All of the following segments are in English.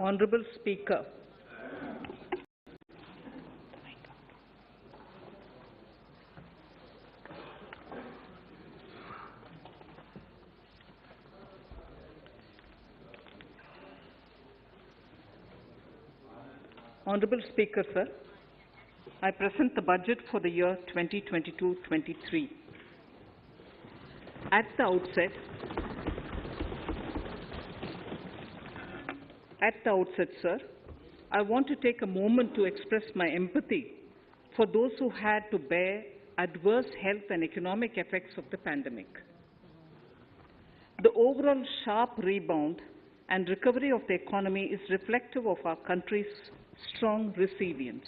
Honorable Speaker, Honorable Speaker, sir, I present the budget for the year 2022-23. At the outset, sir, I want to take a moment to express my empathy for those who had to bear adverse health and economic effects of the pandemic. The overall sharp rebound and recovery of the economy is reflective of our country's strong resilience.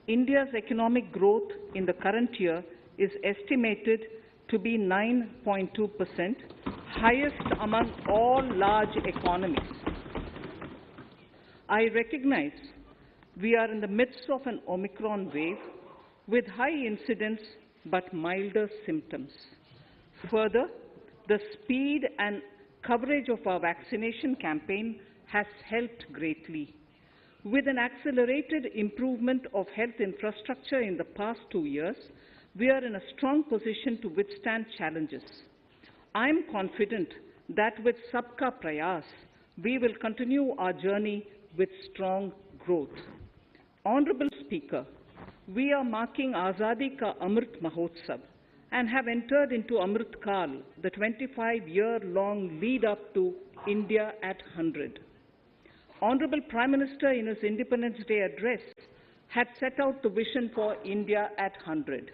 India's economic growth in the current year is estimated to be 9.2%, highest among all large economies. I recognize we are in the midst of an Omicron wave with high incidence but milder symptoms. Further, the speed and coverage of our vaccination campaign has helped greatly. With an accelerated improvement of health infrastructure in the past 2 years, we are in a strong position to withstand challenges. I am confident that with Sabka Prayas, we will continue our journey with strong growth. Honorable Speaker, we are marking Azadi Ka Amrit Mahotsav and have entered into Amrit Kal, the 25-year-long lead up to India at 100. Honorable Prime Minister, in his Independence Day address, had set out the vision for India at 100.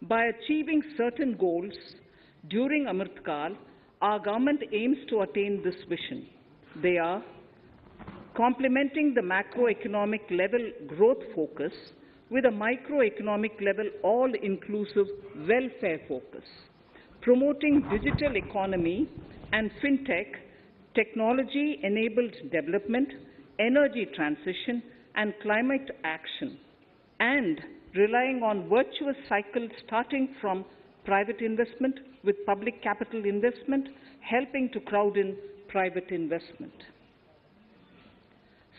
By achieving certain goals during Amrit Kal, our government aims to attain this vision. They are complementing the macroeconomic level growth focus with a microeconomic level all-inclusive welfare focus, promoting digital economy and fintech, technology-enabled development, energy transition, and climate action, and relying on virtuous cycles starting from private investment with public capital investment, helping to crowd in private investment.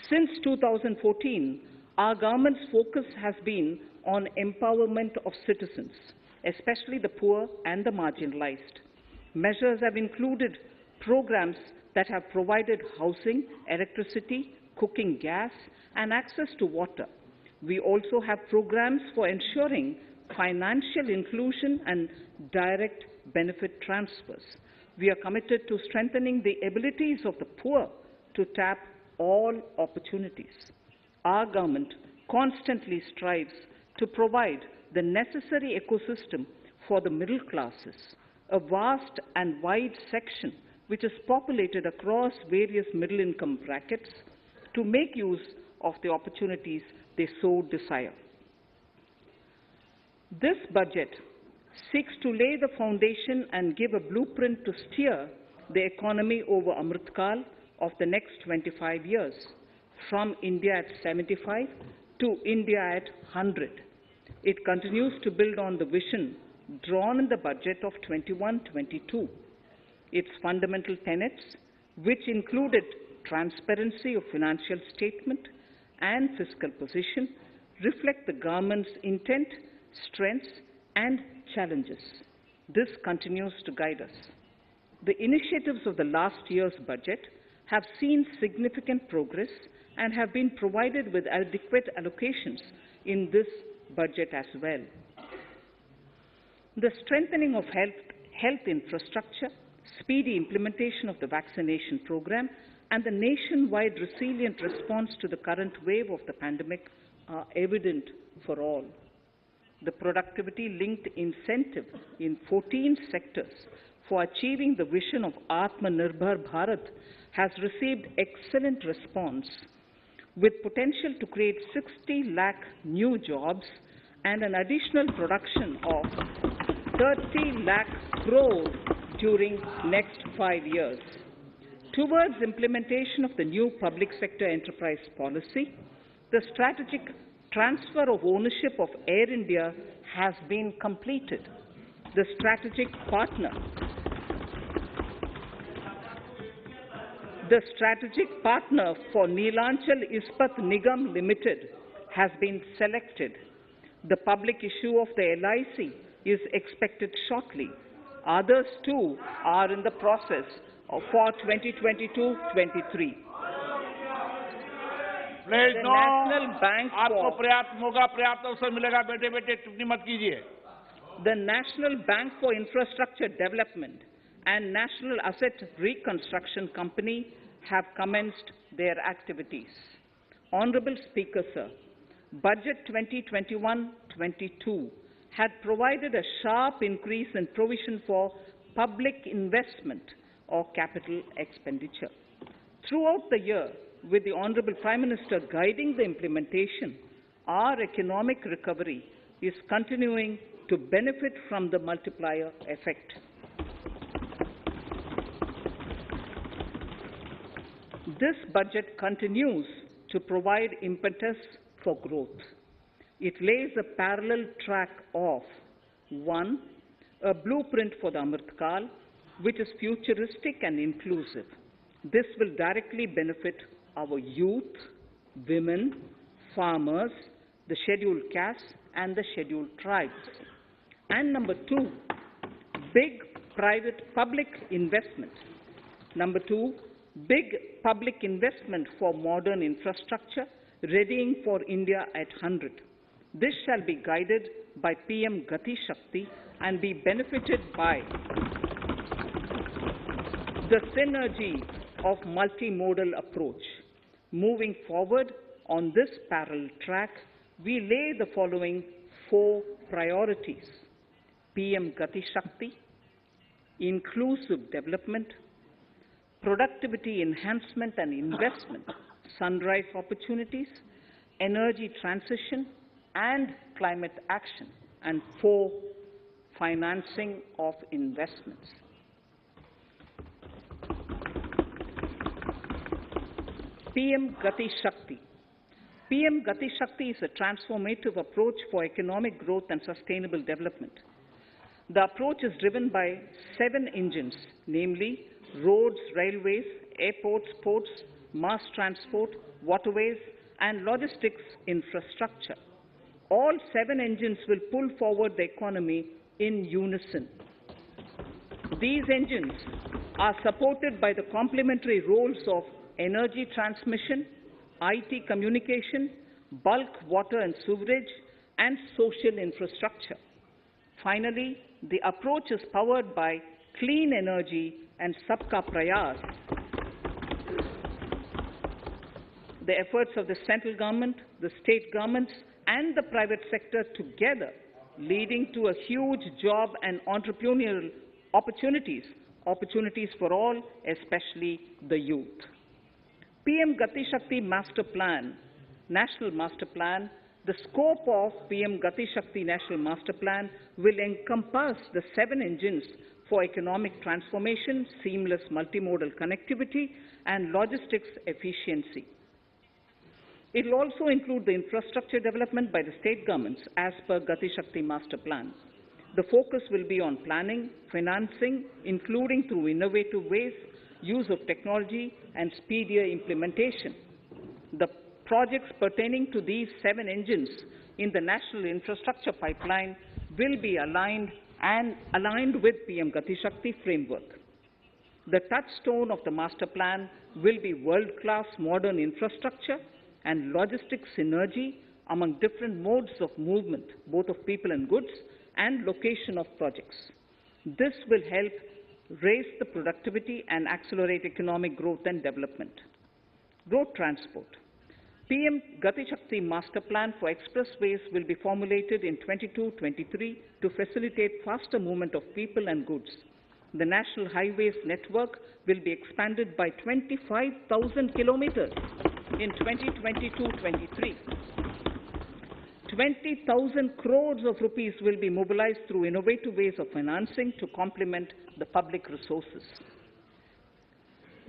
Since 2014, our government's focus has been on empowerment of citizens, especially the poor and the marginalized. Measures have included programs that have provided housing, electricity, cooking gas, and access to water. We also have programs for ensuring financial inclusion and direct benefit transfers. We are committed to strengthening the abilities of the poor to tap all opportunities. Our government constantly strives to provide the necessary ecosystem for the middle classes, a vast and wide section which is populated across various middle-income brackets, to make use of the opportunities they so desire. This budget seeks to lay the foundation and give a blueprint to steer the economy over Amrit Kal of the next 25 years, from India at 75 to India at 100. It continues to build on the vision drawn in the budget of 21-22. Its fundamental tenets, which included transparency of financial statement and fiscal position, reflect the government's intent, strengths, and challenges. This continues to guide us. The initiatives of the last year's budget have seen significant progress and have been provided with adequate allocations in this budget as well. The strengthening of health infrastructure, speedy implementation of the vaccination program, and the nationwide resilient response to the current wave of the pandemic are evident for all. The productivity-linked incentive in 14 sectors for achieving the vision of Atmanirbhar Bharat has received excellent response, with potential to create 60 lakh new jobs and an additional production of 30 lakh crore during next 5 years. Towards implementation of the new public sector enterprise policy, the strategic transfer of ownership of Air India has been completed. The strategic partner The strategic partner for Neelanchal Ispat Nigam Limited has been selected. The public issue of the LIC is expected shortly. Others too are in the process for 2022-23. The National Bank आपको पर्याप्त मौका पर्याप्त अवसर मिलेगा, बेटे बेटे टिप्पणी मत कीजिए. The National Bank for Infrastructure Development and National Asset Reconstruction Company have commenced their activities. Honorable Speaker, sir, Budget 2021-22 had provided a sharp increase in provision for public investment or capital expenditure. Throughout the year, with the Honorable Prime Minister guiding the implementation, our economic recovery is continuing to benefit from the multiplier effect. This budget continues to provide impetus for growth. It lays a parallel track of 1. A blueprint for the Amrit Kal, which is futuristic and inclusive. This will directly benefit our youth, women, farmers, the scheduled castes, and the scheduled tribes. And number 2, big private-public investment. Number 2, big public investment for modern infrastructure, readying for India at 100. This shall be guided by PM Gati Shakti and be benefited by the synergy of multimodal approach. Moving forward on this parallel track, we lay the following 4 priorities: PM Gati Shakti, inclusive development, productivity enhancement and investment, sunrise opportunities, energy transition, and climate action, and 4, financing of investments. PM Gati Shakti. PM Gati Shakti is a transformative approach for economic growth and sustainable development. The approach is driven by 7 engines, namely roads, railways, airports, ports, mass transport, waterways, and logistics infrastructure. All 7 engines will pull forward the economy in unison. These engines are supported by the complementary roles of energy transmission, IT communication, bulk water and sewerage, and social infrastructure. Finally, the approach is powered by clean energy and Sabka Prayas. The efforts of the central government, the state governments, and the private sector together, leading to a huge job and entrepreneurial opportunities for all, especially the youth. PM Gati Shakti Master Plan, National Master Plan, the scope of PM Gati Shakti National Master Plan will encompass the 7 engines for economic transformation, seamless multimodal connectivity, and logistics efficiency. It will also include the infrastructure development by the state governments as per Gati Shakti Master Plan. The focus will be on planning, financing, including through innovative ways, use of technology, and speedier implementation. The projects pertaining to these 7 engines in the national infrastructure pipeline will be aligned with PM Gati Shakti framework. The touchstone of the master plan will be world-class modern infrastructure and logistics synergy among different modes of movement, both of people and goods, and location of projects. This will help raise the productivity and accelerate economic growth and development. Road transport. PM Gati Shakti Master Plan for expressways will be formulated in 22-23 to facilitate faster movement of people and goods. The National Highways network will be expanded by 25,000 kilometers in 2022-23. 20,000 crores of rupees will be mobilized through innovative ways of financing to complement the public resources.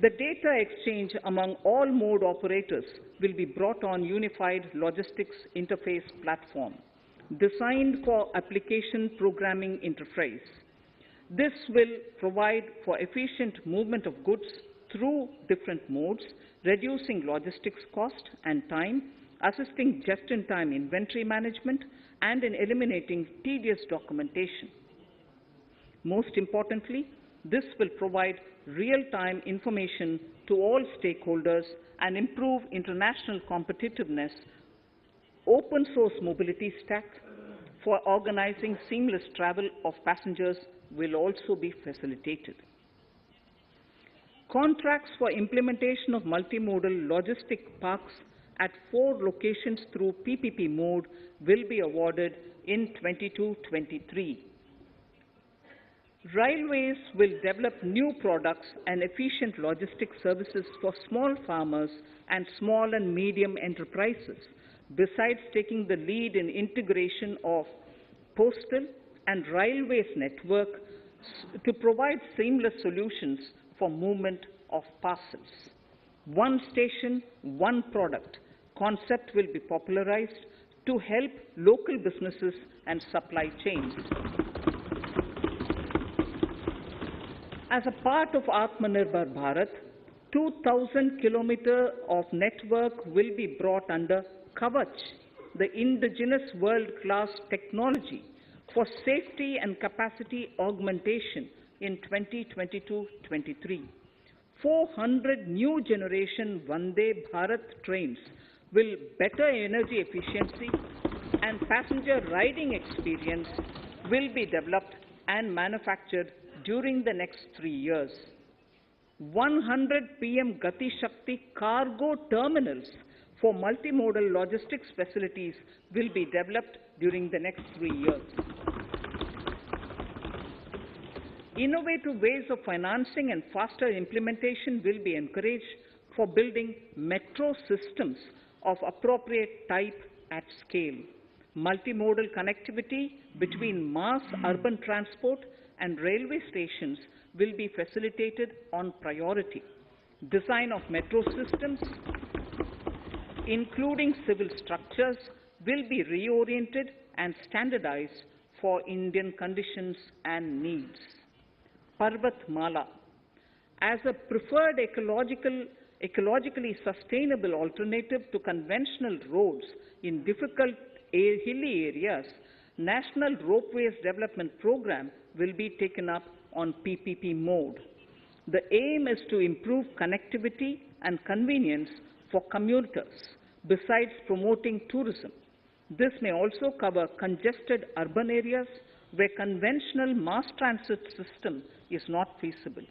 The data exchange among all mode operators will be brought on unified logistics interface platform, designed for application programming interface. This will provide for efficient movement of goods, through different modes, reducing logistics cost and time, assisting just-in-time inventory management, and in eliminating tedious documentation. Most importantly, this will provide real-time information to all stakeholders and improve international competitiveness. Open source mobility stack for organizing seamless travel of passengers will also be facilitated. Contracts for implementation of multimodal logistic parks at 4 locations through PPP mode will be awarded in 22-23. Railways will develop new products and efficient logistic services for small farmers and small and medium enterprises, besides taking the lead in integration of postal and railways network to provide seamless solutions for movement of parcels. One station, one product concept will be popularized to help local businesses and supply chains. As a part of Atmanirbhar Bharat, 2,000 kilometers of network will be brought under Kavach, the indigenous world-class technology for safety and capacity augmentation in 2022-23. 400 new generation Vande Bharat trains will better energy efficiency and passenger riding experience will be developed and manufactured during the next 3 years. 100 PM Gati Shakti cargo terminals for multimodal logistics facilities will be developed during the next 3 years. Innovative ways of financing and faster implementation will be encouraged for building metro systems of appropriate type at scale. Multimodal connectivity between mass urban transport and railway stations will be facilitated on priority. Design of metro systems, including civil structures, will be reoriented and standardized for Indian conditions and needs. Parvat Mala, as a preferred ecologically sustainable alternative to conventional roads in difficult hilly areas, National Ropeways Development Program will be taken up on PPP mode. The aim is to improve connectivity and convenience for commuters, besides promoting tourism. This may also cover congested urban areas where conventional mass transit system is not feasible.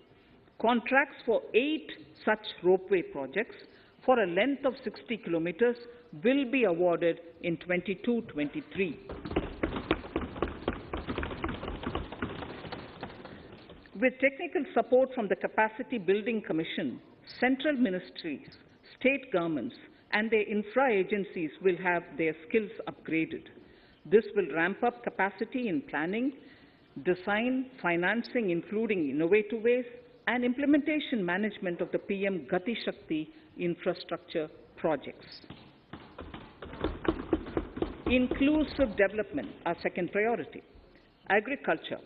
Contracts for 8 such ropeway projects for a length of 60 kilometers will be awarded in 22-23. With technical support from the Capacity Building Commission, central ministries, state governments, and their infra agencies will have their skills upgraded. This will ramp up capacity in planning, design, financing, including innovative ways, and implementation management of the PM Gati Shakti infrastructure projects. Inclusive development, our second priority. Agriculture.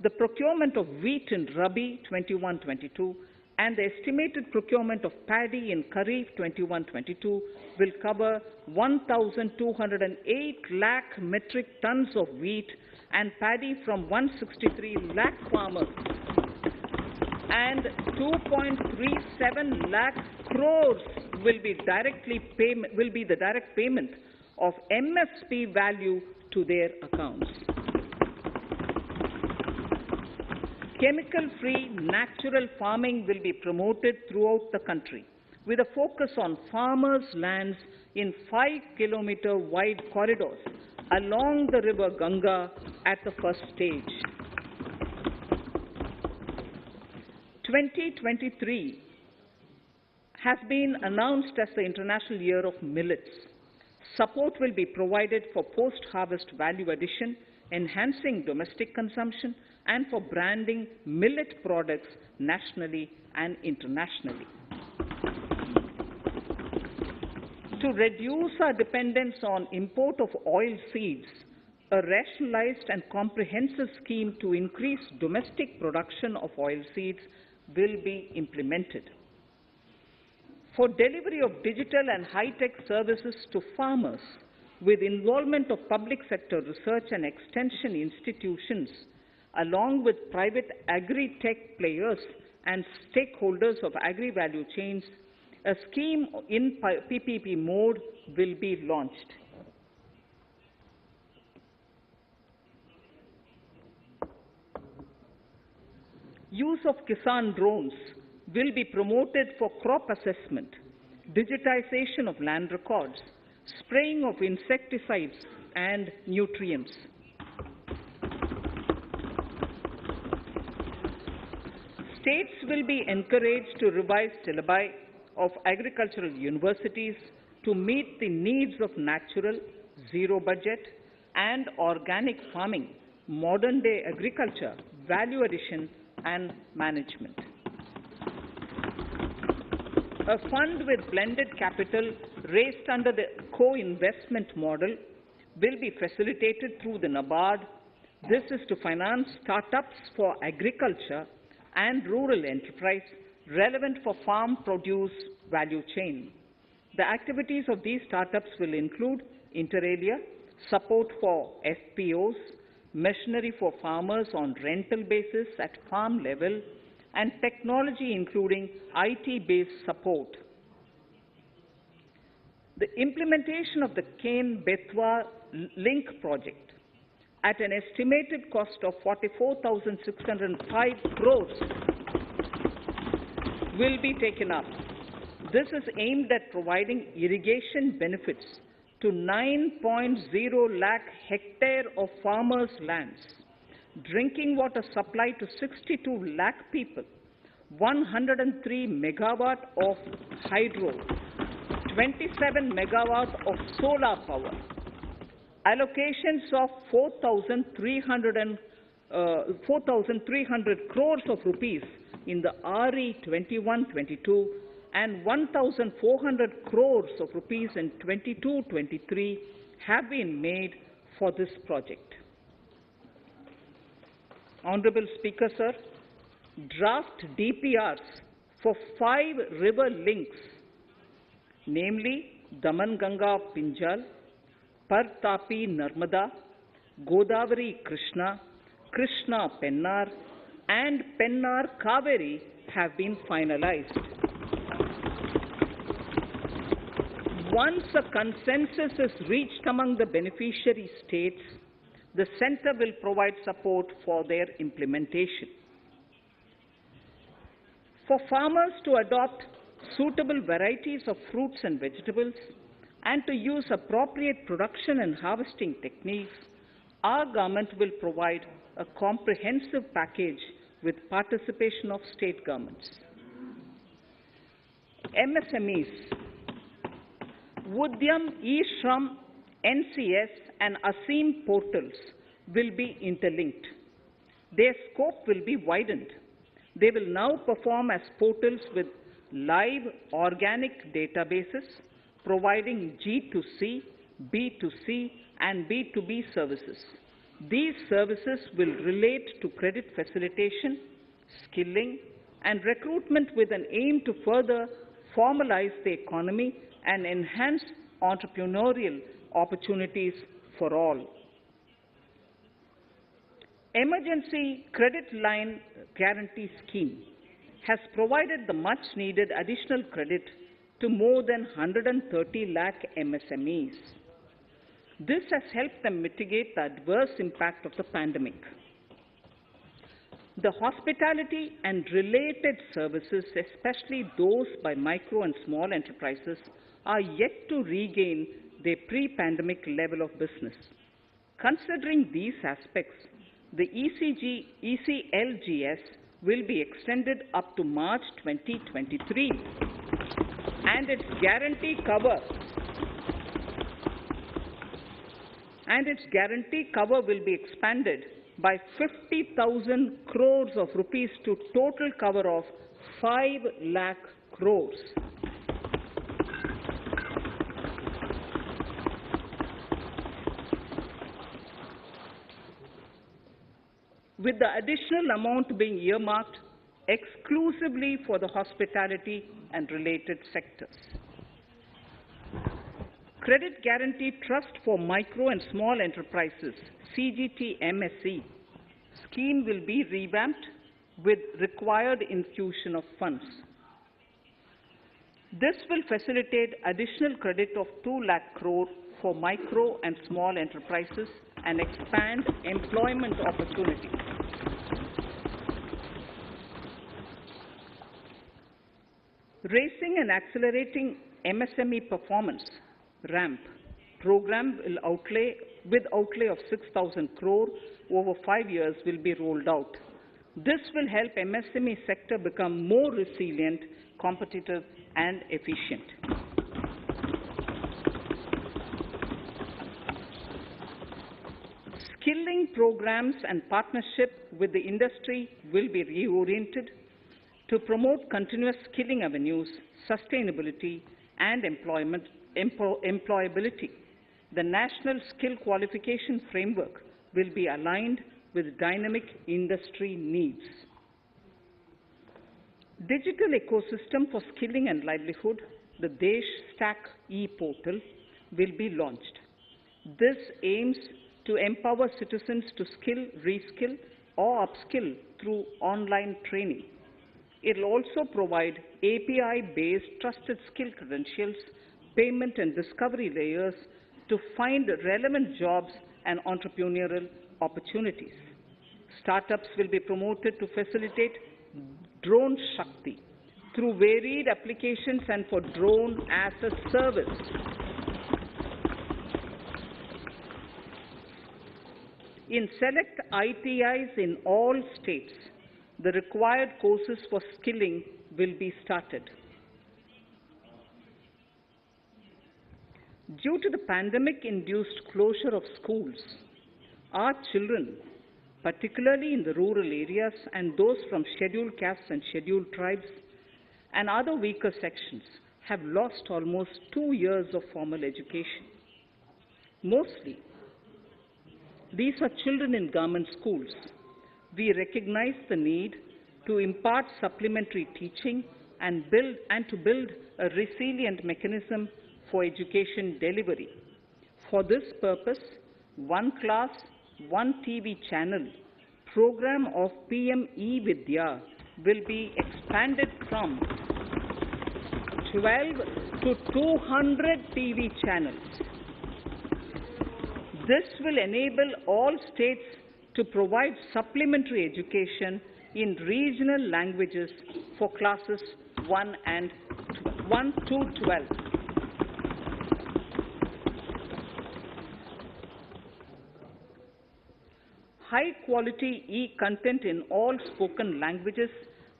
The procurement of wheat in Rabi 21-22 and the estimated procurement of paddy in Kharif 21-22 will cover 1,208 lakh metric tons of wheat and paddy from 163 lakh farmers, and 2.37 lakh crores will be the direct payment of MSP value to their accounts. Chemical-free natural farming will be promoted throughout the country, with a focus on farmers' lands in 5-kilometer wide corridors along the river Ganga at the first stage. 2023 has been announced as the International Year of Millets. Support will be provided for post-harvest value addition, enhancing domestic consumption, and for branding millet products nationally and internationally. To reduce our dependence on import of oil seeds, a rationalized and comprehensive scheme to increase domestic production of oil seeds will be implemented. for delivery of digital and high-tech services to farmers with involvement of public sector research and extension institutions, along with private agri-tech players and stakeholders of agri-value chains, a scheme in PPP mode will be launched. Use of Kisan drones will be promoted for crop assessment, digitization of land records, spraying of insecticides and nutrients. States will be encouraged to revise syllabi of agricultural universities to meet the needs of natural, zero budget, and organic farming, modern day agriculture, value addition, and management. A fund with blended capital raised under the co-investment model will be facilitated through the NABARD. This is to finance startups for agriculture and rural enterprise relevant for farm produce value chain. The activities of these startups will include inter alia, support for FPOs, machinery for farmers on rental basis at farm level, and technology including IT-based support. The implementation of the Ken-Betwa link project at an estimated cost of 44,605 crores will be taken up. This is aimed at providing irrigation benefits to 9.0 lakh hectare of farmers' lands, drinking water supply to 62 lakh people, 103 megawatt of hydro, 27 megawatt of solar power, allocations of 4,300 crores of rupees in the RE 21-22 and 1,400 crores of rupees in 22-23 have been made for this project. Honorable Speaker, sir, draft DPRs for 5 river links, namely Daman-Ganga Pinjal, Par-Tapi Narmada, Godavari Krishna, Krishna Pennar, and Pennar Kaveri have been finalized. Once a consensus is reached among the beneficiary states, the Centre will provide support for their implementation. For farmers to adopt suitable varieties of fruits and vegetables and to use appropriate production and harvesting techniques, our government will provide a comprehensive package with participation of state governments. MSMEs, Udyam, eShram, NCS, and ASEEM portals will be interlinked. Their scope will be widened. They will now perform as portals with live organic databases, providing G2C, B2C, and B2B services. These services will relate to credit facilitation, skilling, and recruitment with an aim to further formalize the economy and enhance entrepreneurial opportunities for all. Emergency Credit Line Guarantee Scheme has provided the much-needed additional credit to more than 130 lakh MSMEs. This has helped them mitigate the adverse impact of the pandemic. The hospitality and related services, especially those by micro and small enterprises, are yet to regain their pre-pandemic level of business. Considering these aspects, the ECLGS will be extended up to March 2023, and its guarantee cover will be expanded by 50,000 crores of rupees to total cover of 5 lakh crores. With the additional amount being earmarked exclusively for the hospitality and related sectors. Credit Guarantee Trust for Micro and Small Enterprises, CGT-MSE, scheme will be revamped with required infusion of funds. This will facilitate additional credit of 2 lakh crore for micro and small enterprises and expand employment opportunities. Raising and Accelerating MSME Performance, RAMP, program will outlay of 6,000 crore over 5 years will be rolled out. This will help MSME sector become more resilient, competitive and efficient. Skilling programs and partnership with the industry will be reoriented to promote continuous skilling avenues, sustainability and employability. The National Skill Qualification Framework will be aligned with dynamic industry needs. Digital ecosystem for skilling and livelihood, the Desh Stack e-portal, will be launched. This aims to empower citizens to skill, reskill, or upskill through online training. It will also provide API-based trusted skill credentials, payment and discovery layers to find relevant jobs and entrepreneurial opportunities. Startups will be promoted to facilitate Drone Shakti through varied applications and for drone as a service. In select ITIs in all states, the required courses for skilling will be started. Due to the pandemic-induced closure of schools, our children, particularly in the rural areas and those from scheduled castes and scheduled tribes and other weaker sections, have lost almost 2 years of formal education. Mostly, these are children in government schools. We recognize the need to impart supplementary teaching and to build a resilient mechanism for education delivery. For this purpose, One Class, One TV channel program of PM E-Vidya will be expanded from 12 to 200 TV channels. This will enable all states to provide supplementary education in regional languages for classes 1 to 12. High-quality e-content in all spoken languages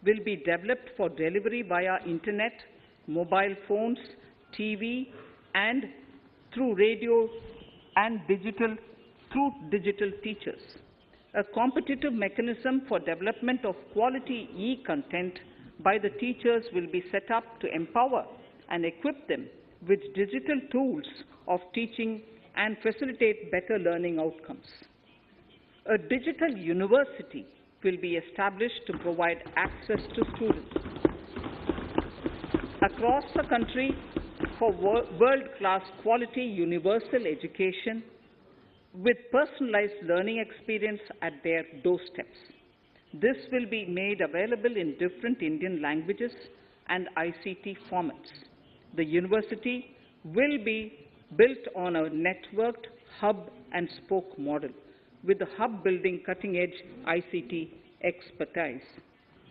will be developed for delivery via internet, mobile phones, TV, and through radio and through digital teachers. A competitive mechanism for development of quality e-content by the teachers will be set up to empower and equip them with digital tools of teaching and facilitate better learning outcomes. A digital university will be established to provide access to students across the country for world-class quality universal education with personalized learning experience at their doorsteps. This will be made available in different Indian languages and ICT formats. The university will be built on a networked hub and spoke model, with the hub building cutting-edge ICT expertise.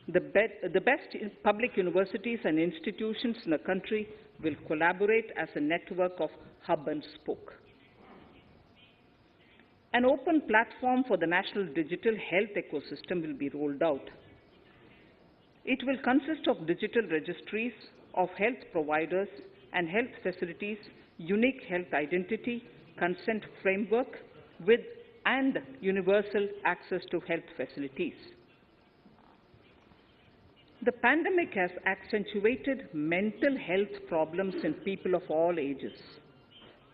The best public universities and institutions in the country will collaborate as a network of hub and spoke. An open platform for the national digital health ecosystem will be rolled out. It will consist of digital registries of health providers and health facilities, unique health identity, consent framework, and universal access to health facilities. The pandemic has accentuated mental health problems in people of all ages.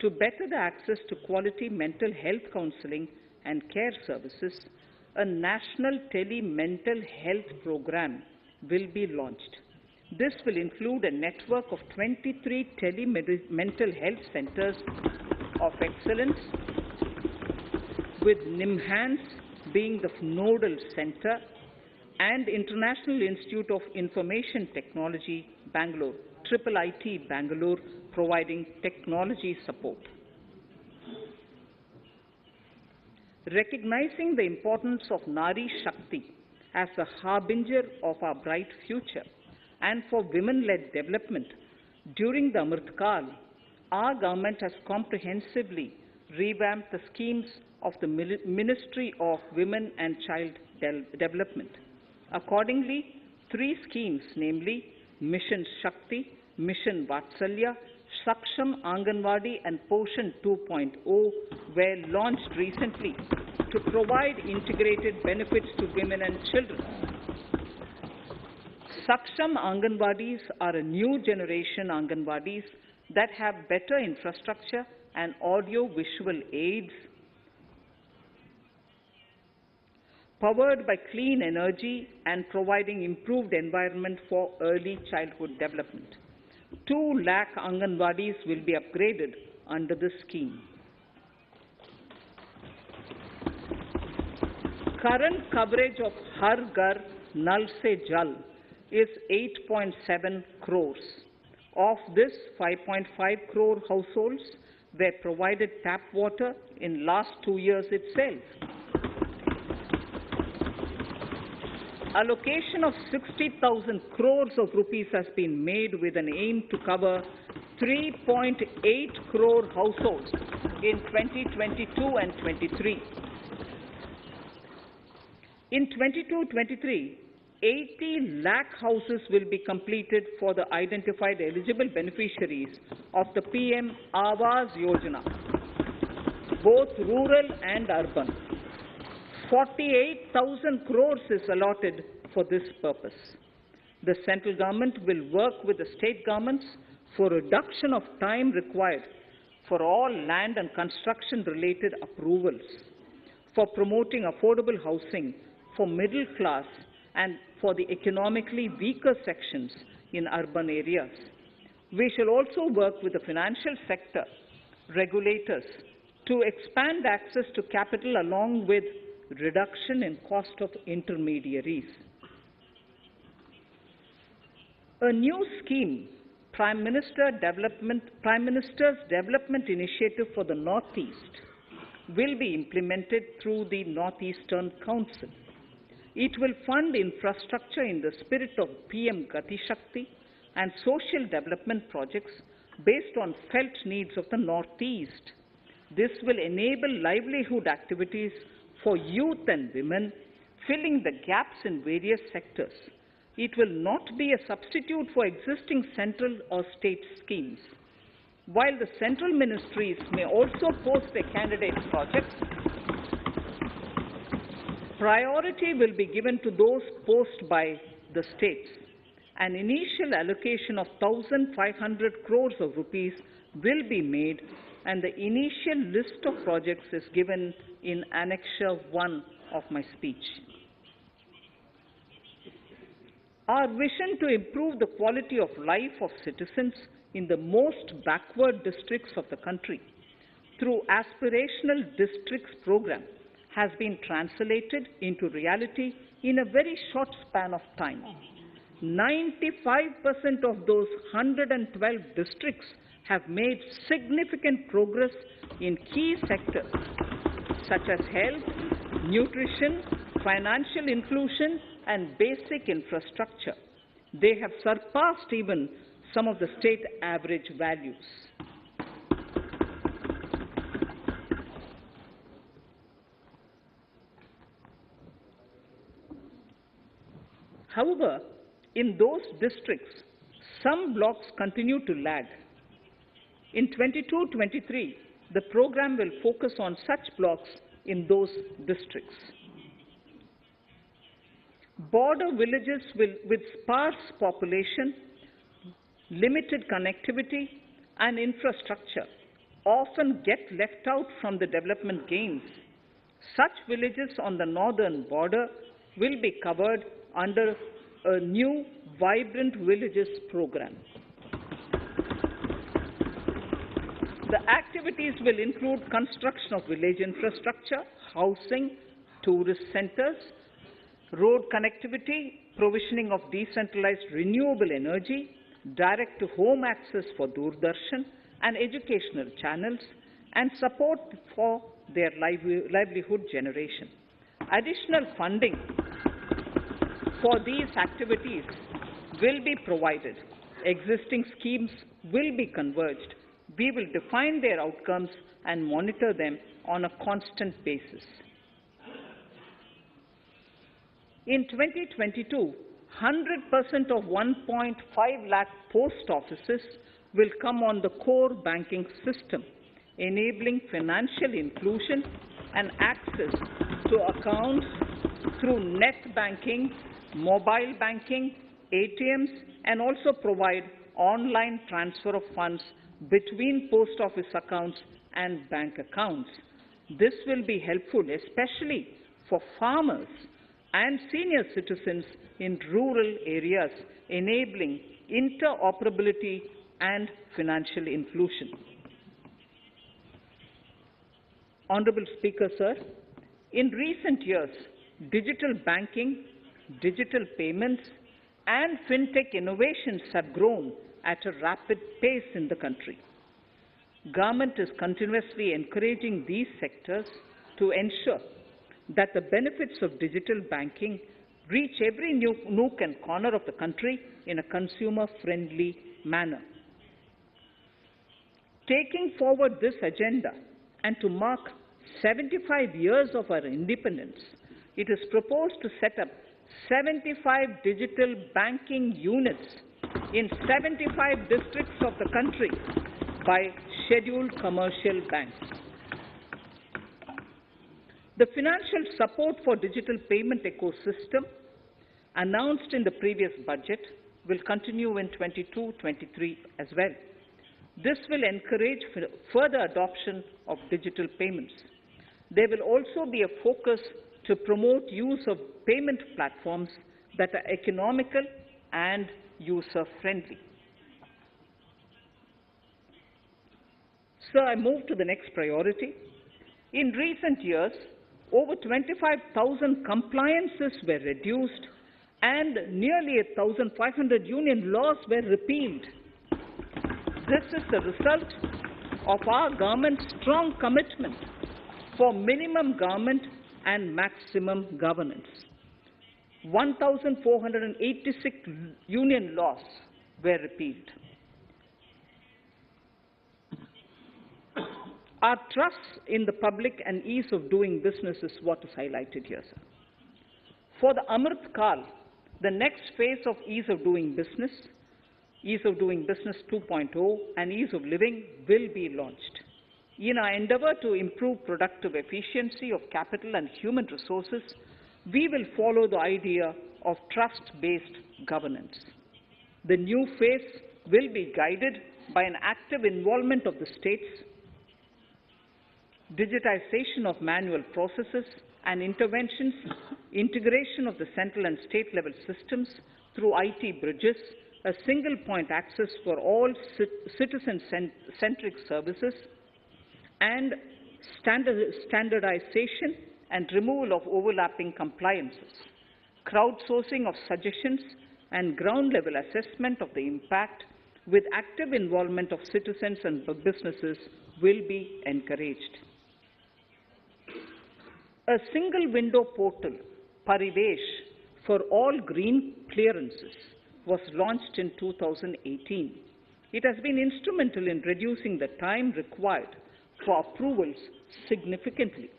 To better the access to quality mental health counseling and care services, a national Tele mental health program will be launched. This will include a network of 23 mental health centers of excellence, with NIMHANS being the nodal center, and International Institute of Information Technology, Bangalore, IIIT Bangalore, providing technology support. Recognizing the importance of Nari Shakti as a harbinger of our bright future and for women-led development, during the Amrit Kal, our government has comprehensively revamped the schemes of the Ministry of Women and Child Development. Accordingly, 3 schemes, namely Mission Shakti, Mission Vatsalya, Saksham Anganwadi and Poshan 2.0 were launched recently to provide integrated benefits to women and children. Saksham Anganwadis are a new generation Anganwadis that have better infrastructure and audio-visual aids, powered by clean energy and providing improved environment for early childhood development. 2 lakh Anganwadis will be upgraded under this scheme. Current coverage of Har Ghar Nal Se Jal is 8.7 crores. Of this, 5.5 crore households were provided tap water in last 2 years itself. Allocation of 60,000 crores of rupees has been made with an aim to cover 3.8 crore households in 2022 and 23. In 22-23, 80 lakh houses will be completed for the identified eligible beneficiaries of the PM Awas Yojana, both rural and urban. 48,000 crores is allotted for this purpose. The central government will work with the state governments for reduction of time required for all land and construction-related approvals, for promoting affordable housing for middle class and for the economically weaker sections in urban areas. We shall also work with the financial sector regulators to expand access to capital along with reduction in cost of intermediaries. A new scheme, Prime Minister's Development Initiative for the Northeast, will be implemented through the Northeastern Council. It will fund infrastructure in the spirit of PM Gati Shakti and social development projects based on felt needs of the Northeast. This will enable livelihood activities for youth and women, filling the gaps in various sectors. It will not be a substitute for existing central or state schemes. While the central ministries may also post their candidate projects, priority will be given to those posted by the states. An initial allocation of 1,500 crores of rupees will be made, and the initial list of projects is given in Annexure 1 of my speech. Our vision to improve the quality of life of citizens in the most backward districts of the country through Aspirational Districts program has been translated into reality in a very short span of time. 95% of those 112 districts have made significant progress in key sectors such as health, nutrition, financial inclusion, and basic infrastructure. They have surpassed even some of the state average values. However, in those districts, some blocks continue to lag. In 22-23, the program will focus on such blocks in those districts. Border villages with sparse population, limited connectivity, and infrastructure often get left out from the development gains. Such villages on the northern border will be covered under a new Vibrant Villages program. The activities will include construction of village infrastructure, housing, tourist centers, road connectivity, provisioning of decentralized renewable energy, direct-to-home access for Doordarshan and educational channels, and support for their livelihood generation. Additional funding for these activities will be provided. Existing schemes will be converged. We will define their outcomes and monitor them on a constant basis. In 2022, 100% of 1.5 lakh post offices will come on the core banking system, enabling financial inclusion and access to accounts through net banking, mobile banking, ATMs, and also provide online transfer of funds between post office accounts and bank accounts. This will be helpful, especially for farmers and senior citizens in rural areas, enabling interoperability and financial inclusion. Honorable Speaker, sir, in recent years, digital banking, digital payments, and fintech innovations have grown at a rapid pace in the country. Government is continuously encouraging these sectors to ensure that the benefits of digital banking reach every nook and corner of the country in a consumer-friendly manner. Taking forward this agenda and to mark 75 years of our independence, it is proposed to set up 75 digital banking units in 75 districts of the country by scheduled commercial banks. The financial support for digital payment ecosystem announced in the previous budget will continue in 22-23 as well. This will encourage further adoption of digital payments. There will also be a focus to promote use of payment platforms that are economical and user-friendly. Sir, I move to the next priority. In recent years, over 25,000 compliances were reduced and nearly 1,500 union laws were repealed. This is the result of our government's strong commitment for minimum government and maximum governance. 1,486 union laws were repealed. Our trust in the public and ease of doing business is what is highlighted here, sir. For the Amrit Kal, the next phase of ease of doing business 2.0 and ease of living will be launched. In our endeavor to improve productive efficiency of capital and human resources, we will follow the idea of trust-based governance. The new phase will be guided by an active involvement of the states, digitization of manual processes and interventions, integration of the central and state level systems through IT bridges, a single point access for all citizen-centric services, and standardization and removal of overlapping compliances, crowdsourcing of suggestions and ground-level assessment of the impact with active involvement of citizens and businesses will be encouraged. A single window portal, Parivesh, for all green clearances was launched in 2018. It has been instrumental in reducing the time required for approvals significantly.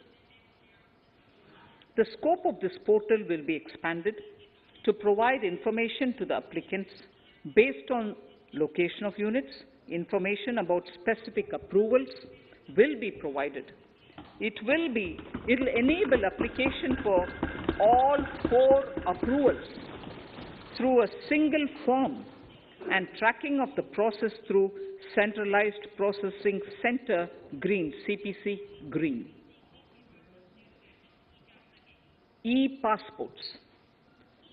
The scope of this portal will be expanded to provide information to the applicants based on location of units. Information about specific approvals will be provided. It will enable application for all 4 approvals through a single form and tracking of the process through Centralized Processing Center Green, CPC Green. E-passports.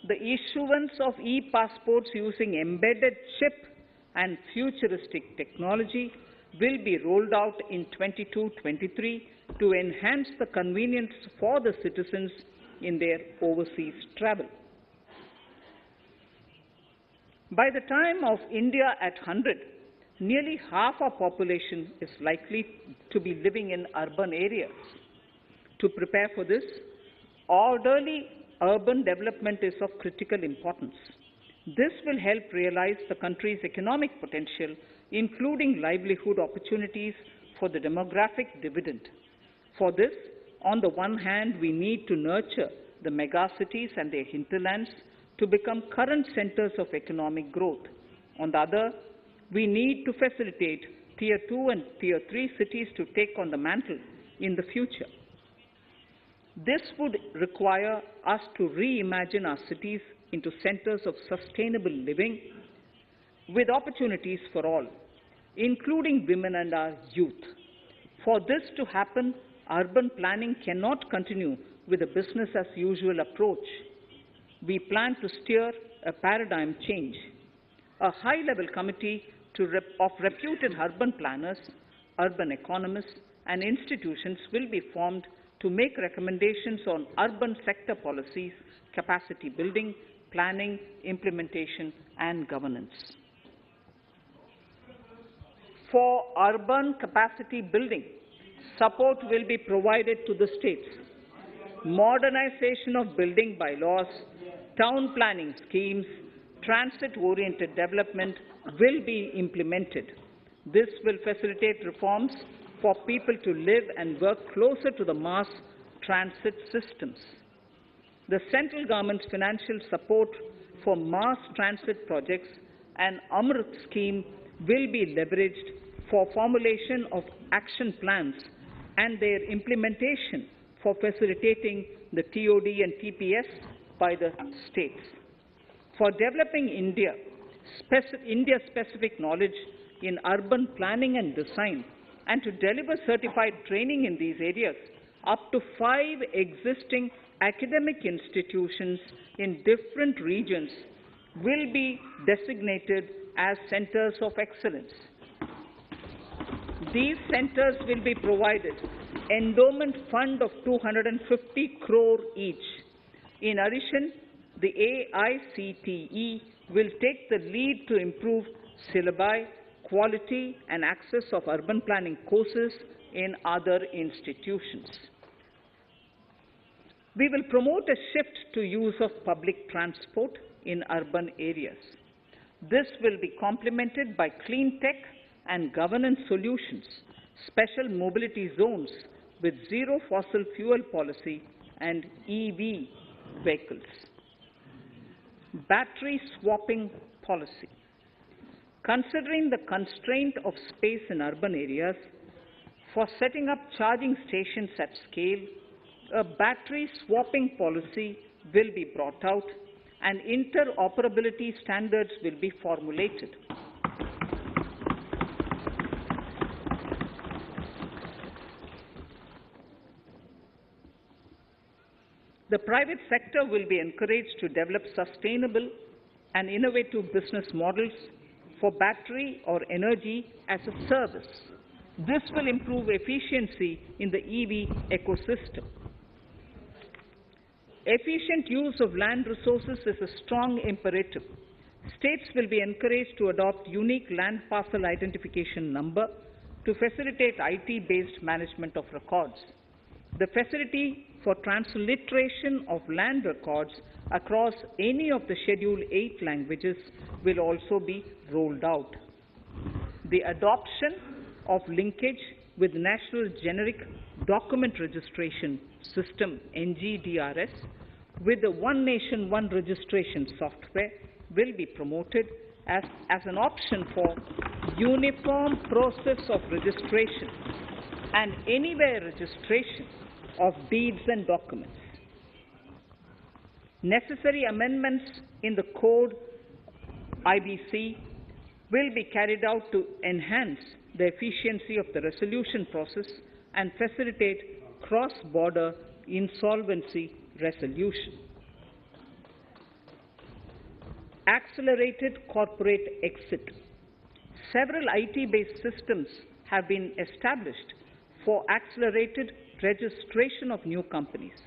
the issuance of e-passports using embedded chip and futuristic technology will be rolled out in 22-23 to enhance the convenience for the citizens in their overseas travel. By the time of India at 100, nearly half our population is likely to be living in urban areas. To prepare for this, orderly urban development is of critical importance. This will help realize the country's economic potential, including livelihood opportunities for the demographic dividend. For this, on the one hand, we need to nurture the megacities and their hinterlands to become current centers of economic growth. On the other, we need to facilitate Tier 2 and Tier 3 cities to take on the mantle in the future. This would require us to reimagine our cities into centers of sustainable living with opportunities for all, including women and our youth. For this to happen, urban planning cannot continue with a business-as-usual approach. We plan to steer a paradigm change. A high-level committee of reputed urban planners, urban economists, and institutions will be formed to make recommendations on urban sector policies, capacity building, planning, implementation, and governance. For urban capacity building, support will be provided to the states. Modernization of building bylaws, town planning schemes, transit-oriented development will be implemented. This will facilitate reforms for people to live and work closer to the mass transit systems. The central government's financial support for mass transit projects and Amrit scheme will be leveraged for formulation of action plans and their implementation for facilitating the TOD and TPS by the states. For developing India-specific knowledge in urban planning and design, and to deliver certified training in these areas, up to 5 existing academic institutions in different regions will be designated as centers of excellence. These centers will be provided endowment fund of 250 crore each. In addition, the AICTE will take the lead to improve syllabi, quality and access of urban planning courses in other institutions. We will promote a shift to use of public transport in urban areas. This will be complemented by clean tech and governance solutions, special mobility zones with zero fossil fuel policy and EV vehicles. Battery swapping policy. Considering the constraint of space in urban areas, for setting up charging stations at scale, a battery swapping policy will be brought out and interoperability standards will be formulated. The private sector will be encouraged to develop sustainable and innovative business models for battery or energy as a service. This will improve efficiency in the EV ecosystem. Efficient use of land resources is a strong imperative. States will be encouraged to adopt unique land parcel identification number to facilitate IT-based management of records. The facility for transliteration of land records across any of the Schedule 8 languages will also be rolled out. The adoption of linkage with National Generic Document Registration System, NGDRS, with the One Nation, One Registration software will be promoted as an option for uniform process of registration and anywhere registration of deeds and documents. Necessary amendments in the code IBC will be carried out to enhance the efficiency of the resolution process and facilitate cross-border insolvency resolution. Accelerated corporate exit. Several IT-based systems have been established for accelerated registration of new companies.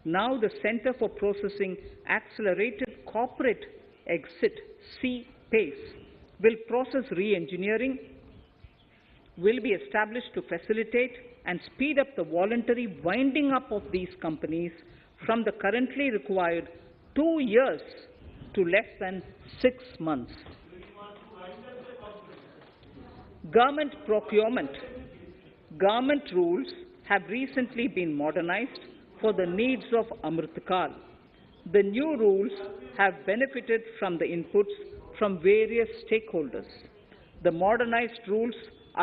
Now the Center for Processing Accelerated Corporate Exit, CPACE, will process re-engineering, will be established to facilitate and speed up the voluntary winding up of these companies from the currently required 2 years to less than 6 months. Government procurement. Government rules have recently been modernized for the needs of Amritkal. The new rules have benefited from the inputs from various stakeholders. The modernized rules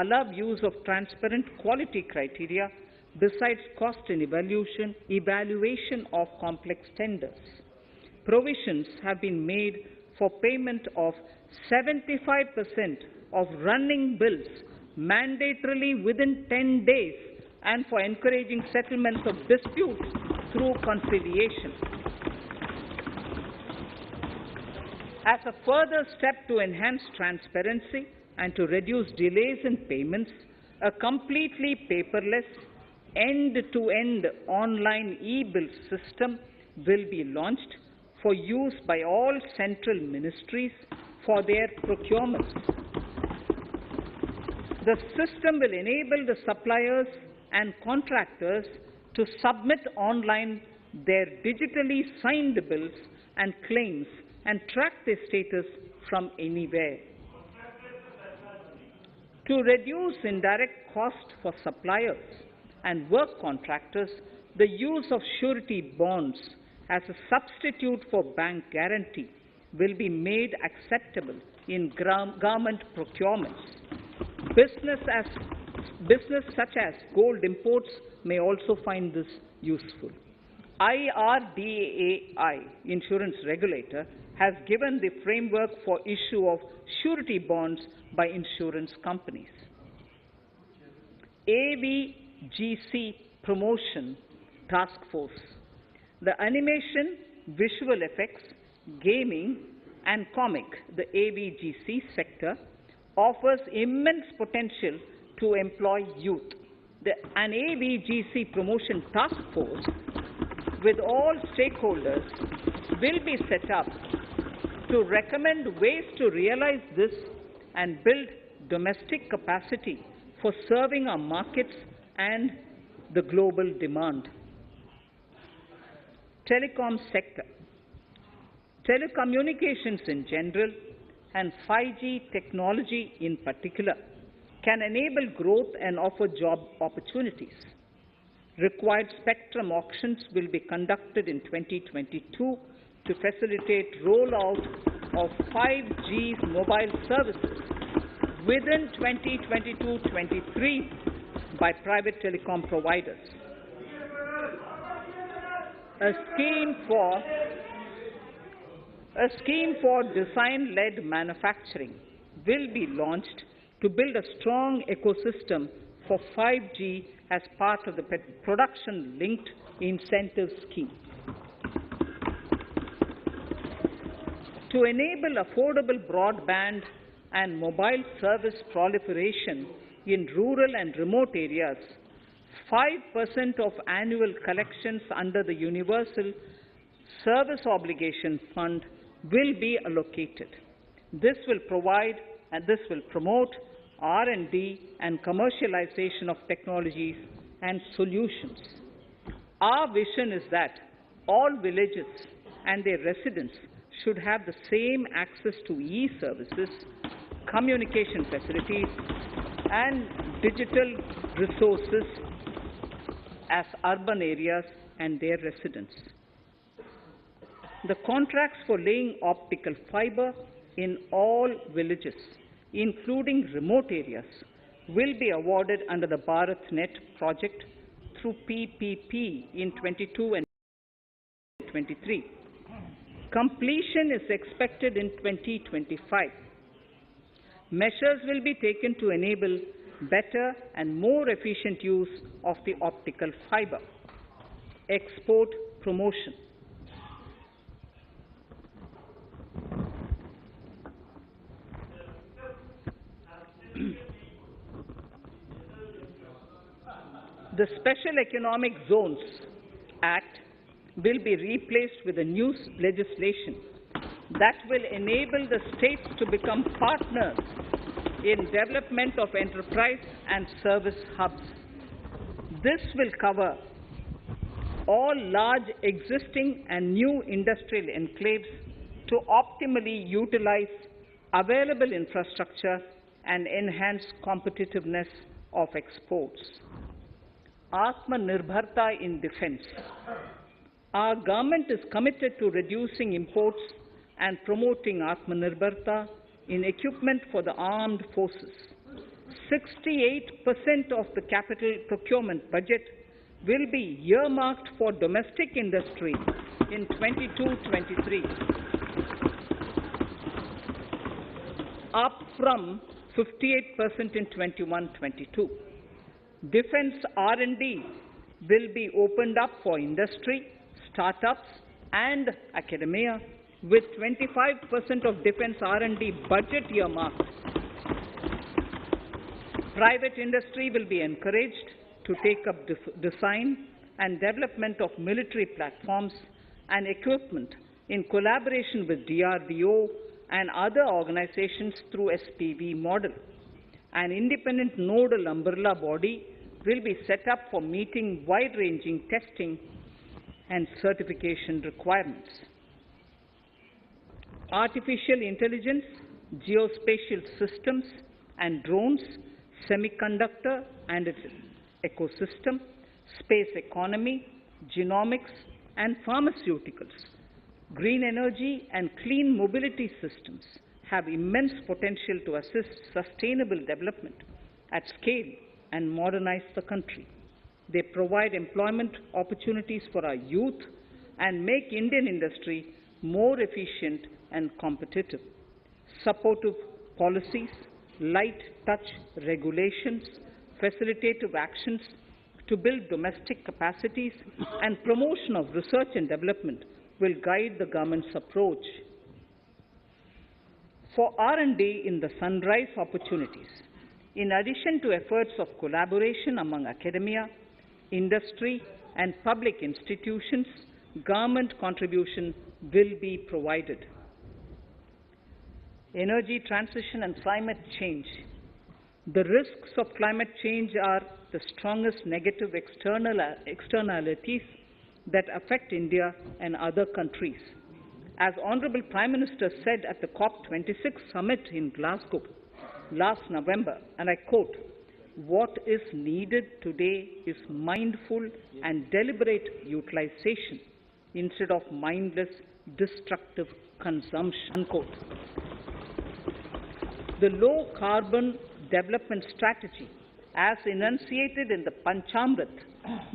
allow use of transparent quality criteria besides cost and evaluation of complex tenders. Provisions have been made for payment of 75% of running bills mandatorily within 10 days and for encouraging settlements of disputes through conciliation. As a further step to enhance transparency and to reduce delays in payments, a completely paperless, end-to-end online e-bill system will be launched for use by all central ministries for their procurements. The system will enable the suppliers and contractors to submit online their digitally signed bills and claims and track their status from anywhere. To reduce indirect cost for suppliers and work contractors, the use of surety bonds as a substitute for bank guarantee will be made acceptable in government procurements. Business such as gold imports may also find this useful. IRDAI, insurance regulator, has given the framework for issue of surety bonds by insurance companies. AVGC Promotion Task Force. The animation, visual effects, gaming and comic, the AVGC sector, offers immense potential to employ youth. An AVGC Promotion Task Force with all stakeholders will be set up to recommend ways to realize this and build domestic capacity for serving our markets and the global demand. Telecom sector. Telecommunications in general and 5G technology in particular can enable growth and offer job opportunities. Required spectrum auctions will be conducted in 2022 to facilitate rollout of 5G mobile services within 2022-23 by private telecom providers. A scheme for design-led manufacturing will be launched to build a strong ecosystem for 5G as part of the production-linked incentive scheme. To enable affordable broadband and mobile service proliferation in rural and remote areas, 5% of annual collections under the Universal Service Obligation Fund will be allocated. This will provide and this will promote R&D and commercialization of technologies and solutions. Our vision is that all villages and their residents should have the same access to e-services, communication facilities, and digital resources as urban areas and their residents. The contracts for laying optical fiber in all villages, including remote areas, will be awarded under the BharatNet project through PPP in 22 and 23. Completion is expected in 2025. Measures will be taken to enable better and more efficient use of the optical fiber. Export promotion. The Special Economic Zones Act will be replaced with a new legislation that will enable the states to become partners in development of enterprise and service hubs. This will cover all large existing and new industrial enclaves to optimally utilize available infrastructure and enhance competitiveness of exports. Atmanirbharta in defense. Our government is committed to reducing imports and promoting Atmanirbharta in equipment for the armed forces. 68% of the capital procurement budget will be earmarked for domestic industry in 22-23, up from 58% in 21-22. Defense R&D will be opened up for industry, startups, and academia, with 25% of defense R&D budget earmarked. Private industry will be encouraged to take up design and development of military platforms and equipment in collaboration with DRDO and other organizations through SPV model. An independent nodal umbrella body will be set up for meeting wide-ranging testing and certification requirements. Artificial intelligence, geospatial systems and drones, semiconductor and its ecosystem, space economy, genomics and pharmaceuticals, green energy and clean mobility systems have immense potential to assist sustainable development at scale and modernize the country. They provide employment opportunities for our youth and make Indian industry more efficient and competitive. Supportive policies, light touch regulations, facilitative actions to build domestic capacities and promotion of research and development will guide the government's approach. For R&D in the sunrise opportunities, in addition to efforts of collaboration among academia, industry and public institutions, government contribution will be provided. Energy transition and climate change. The risks of climate change are the strongest negative externalities that affect India and other countries. As Honorable Prime Minister said at the COP26 summit in Glasgow last November, and I quote, "What is needed today is mindful and deliberate utilization instead of mindless, destructive consumption." Unquote. The low-carbon development strategy, as enunciated in the Panchamrit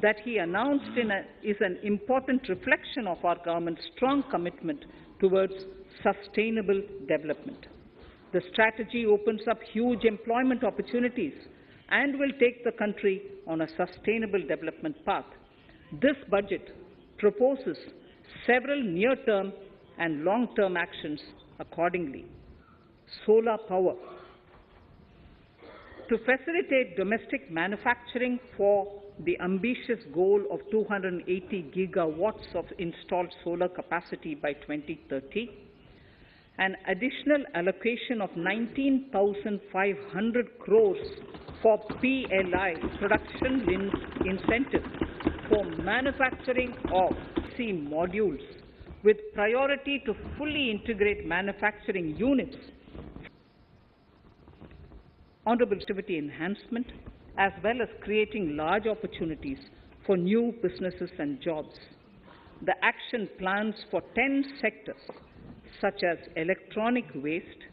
that he announced is an important reflection of our government's strong commitment towards sustainable development. The strategy opens up huge employment opportunities and will take the country on a sustainable development path. This budget proposes several near-term and long-term actions accordingly. Solar power. To facilitate domestic manufacturing for the ambitious goal of 280 gigawatts of installed solar capacity by 2030, an additional allocation of 19,500 crores for PLI, production linked incentive, for manufacturing of C modules with priority to fully integrate manufacturing units. Honorable activity enhancement, as well as creating large opportunities for new businesses and jobs. The action plans for 10 sectors, such as electronic waste,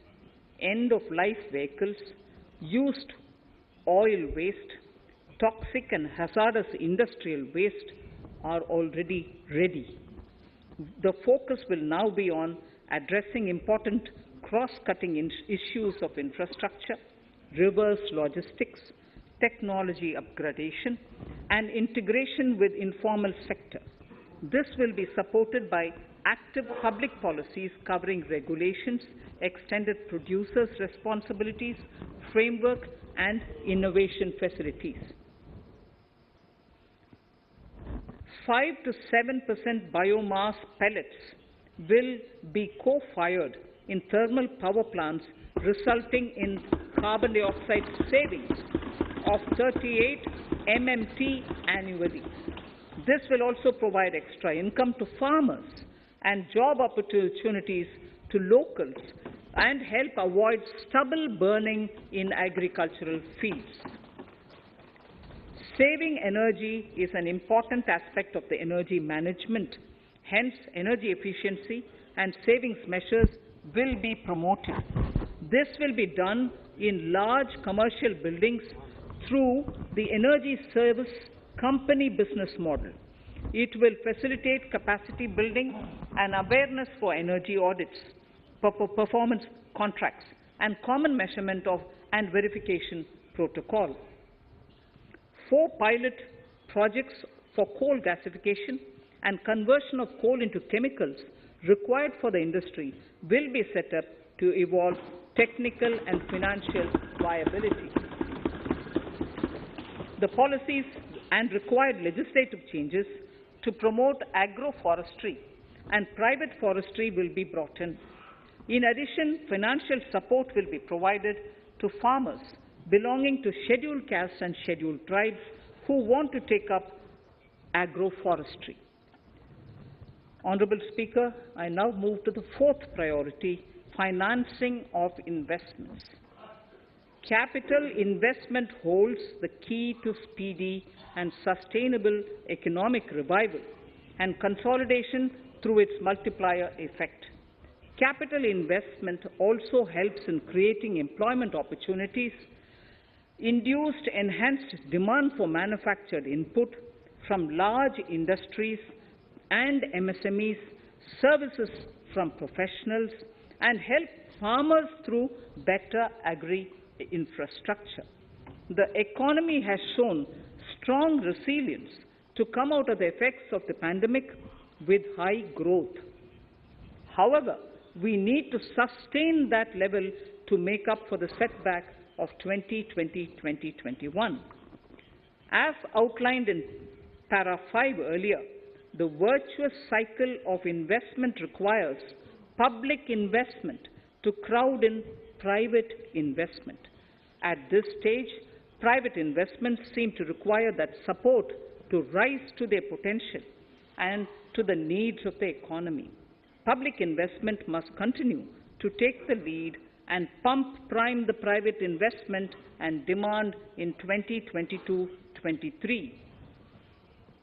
end-of-life vehicles, used oil waste, toxic and hazardous industrial waste, are already ready. The focus will now be on addressing important cross-cutting issues of infrastructure, reverse logistics, technology upgradation, and integration with informal sector. This will be supported by active public policies covering regulations, extended producers' responsibilities, framework, and innovation facilities. 5 to 7% biomass pellets will be co-fired in thermal power plants, resulting in carbon dioxide savings of 38 MMT annually. This will also provide extra income to farmers and job opportunities to locals and help avoid stubble burning in agricultural fields. Saving energy is an important aspect of the energy management. Hence, energy efficiency and savings measures will be promoted. This will be done in large commercial buildings through the energy service company business model. It will facilitate capacity building and awareness for energy audits, performance contracts, and common measurement of and verification protocol. 4 pilot projects for coal gasification and conversion of coal into chemicals required for the industry will be set up to evolve technical and financial viability. The policies and required legislative changes to promote agroforestry and private forestry will be brought in. In addition, financial support will be provided to farmers belonging to scheduled castes and scheduled tribes who want to take up agroforestry. Honourable Speaker, I now move to the 4th priority, financing of investments. Capital investment holds the key to speedy and sustainable economic revival and consolidation through its multiplier effect. Capital investment also helps in creating employment opportunities, induced enhanced demand for manufactured input from large industries and MSMEs, services from professionals, and help farmers through better agri-infrastructure. The economy has shown strong resilience to come out of the effects of the pandemic with high growth. However, we need to sustain that level to make up for the setback of 2020-2021. As outlined in para 5 earlier, the virtuous cycle of investment requires public investment to crowd in private investment. At this stage, private investments seem to require that support to rise to their potential and to the needs of the economy. Public investment must continue to take the lead and prime the private investment and demand in 2022-23.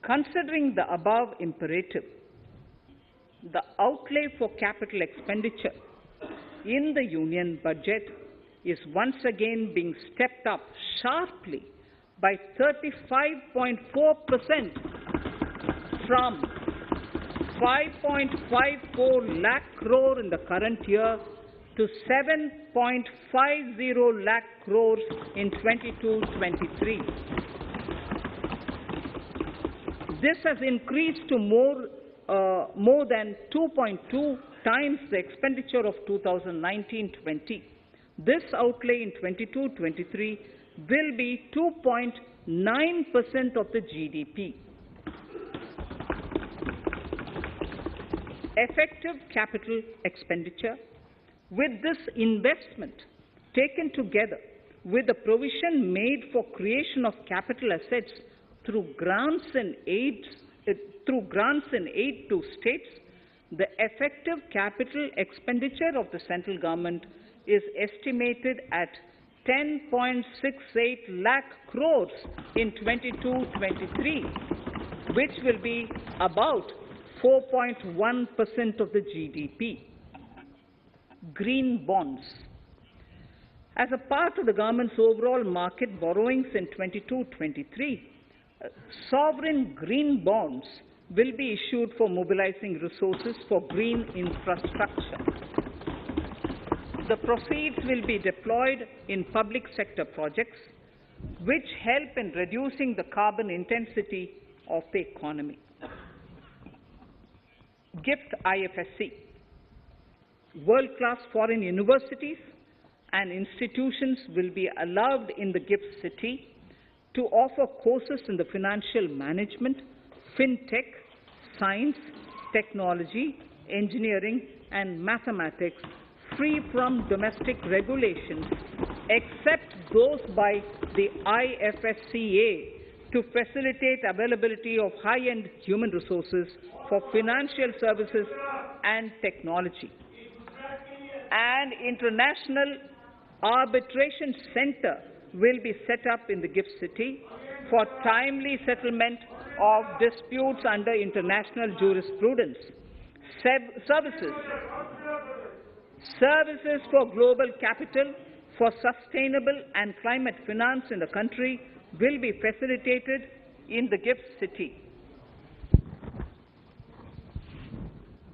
Considering the above imperative, the outlay for capital expenditure in the Union budget is once again being stepped up sharply by 35.4% from 5.54 lakh crore in the current year to 7.50 lakh crores in 22-23. This has increased to more than 2.2 times the expenditure of 2019-20. This outlay in 22-23 will be 2.9% of the GDP. Effective capital expenditure. With this investment taken together with the provision made for creation of capital assets through grants and aid to states, the effective capital expenditure of the central government is estimated at 10.68 lakh crores in 22-23, which will be about 4.1% of the GDP. Green bonds. As a part of the government's overall market borrowings in 22-23, sovereign green bonds will be issued for mobilizing resources for green infrastructure. The proceeds will be deployed in public sector projects which help in reducing the carbon intensity of the economy. GIFT IFSC. World-class foreign universities and institutions will be allowed in the GIFT city to offer courses in the financial management, fintech, science, technology, engineering, and mathematics free from domestic regulations except those by the IFSCA to facilitate availability of high-end human resources for financial services and technology. An international arbitration center will be set up in the GIFT City for timely settlement of disputes under international jurisprudence. Services for global capital for sustainable and climate finance in the country will be facilitated in the GIFT City.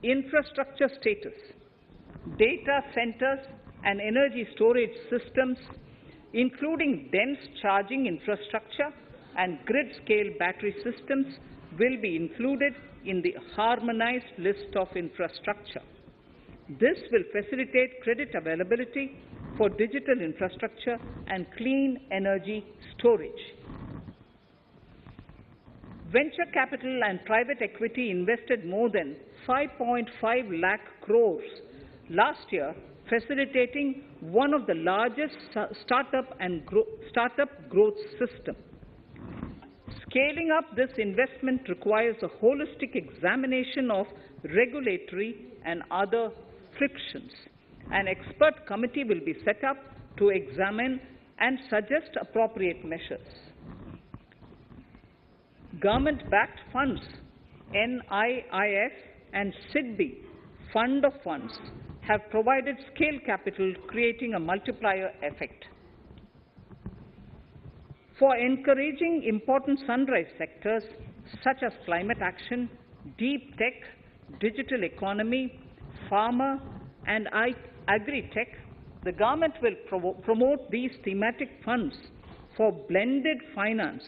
Infrastructure status. Data centers and energy storage systems, including dense charging infrastructure and grid-scale battery systems, will be included in the harmonized list of infrastructure. This will facilitate credit availability for digital infrastructure and clean energy storage. Venture capital and private equity invested more than 5.5 lakh crores last year, facilitating one of the largest startup growth system. Scaling up this investment requires a holistic examination of regulatory and other frictions. An expert committee will be set up to examine and suggest appropriate measures. Government-backed funds, NIIF and SIDBI, Fund of Funds, have provided scale capital, creating a multiplier effect. For encouraging important sunrise sectors such as climate action, deep tech, digital economy, pharma, and agri-tech, the government will promote these thematic funds for blended finance,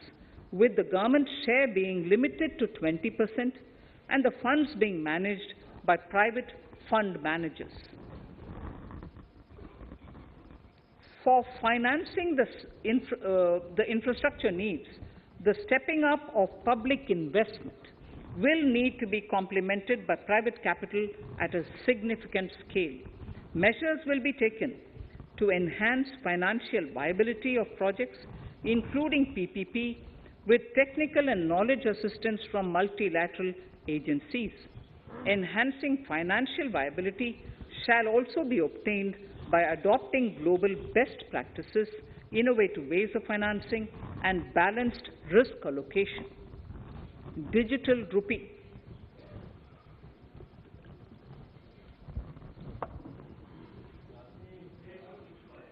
with the government share being limited to 20% and the funds being managed by private fund managers. For financing the infrastructure needs, the stepping up of public investment will need to be complemented by private capital at a significant scale. Measures will be taken to enhance financial viability of projects, including PPP, with technical and knowledge assistance from multilateral agencies. Enhancing financial viability shall also be obtained by adopting global best practices, innovative ways of financing, and balanced risk allocation. Digital rupee.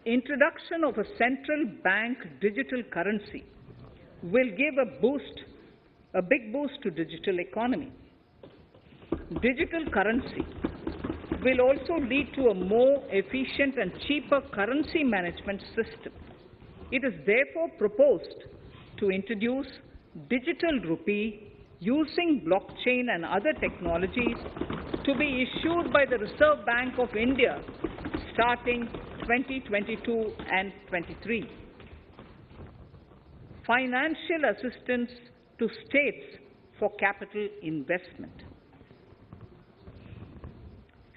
Introduction of a central bank digital currency will give a big boost to digital economy. Digital currency will also lead to a more efficient and cheaper currency management system. It is therefore proposed to introduce digital rupee using blockchain and other technologies to be issued by the Reserve Bank of India starting 2022 and 23. Financial assistance to states for capital investment.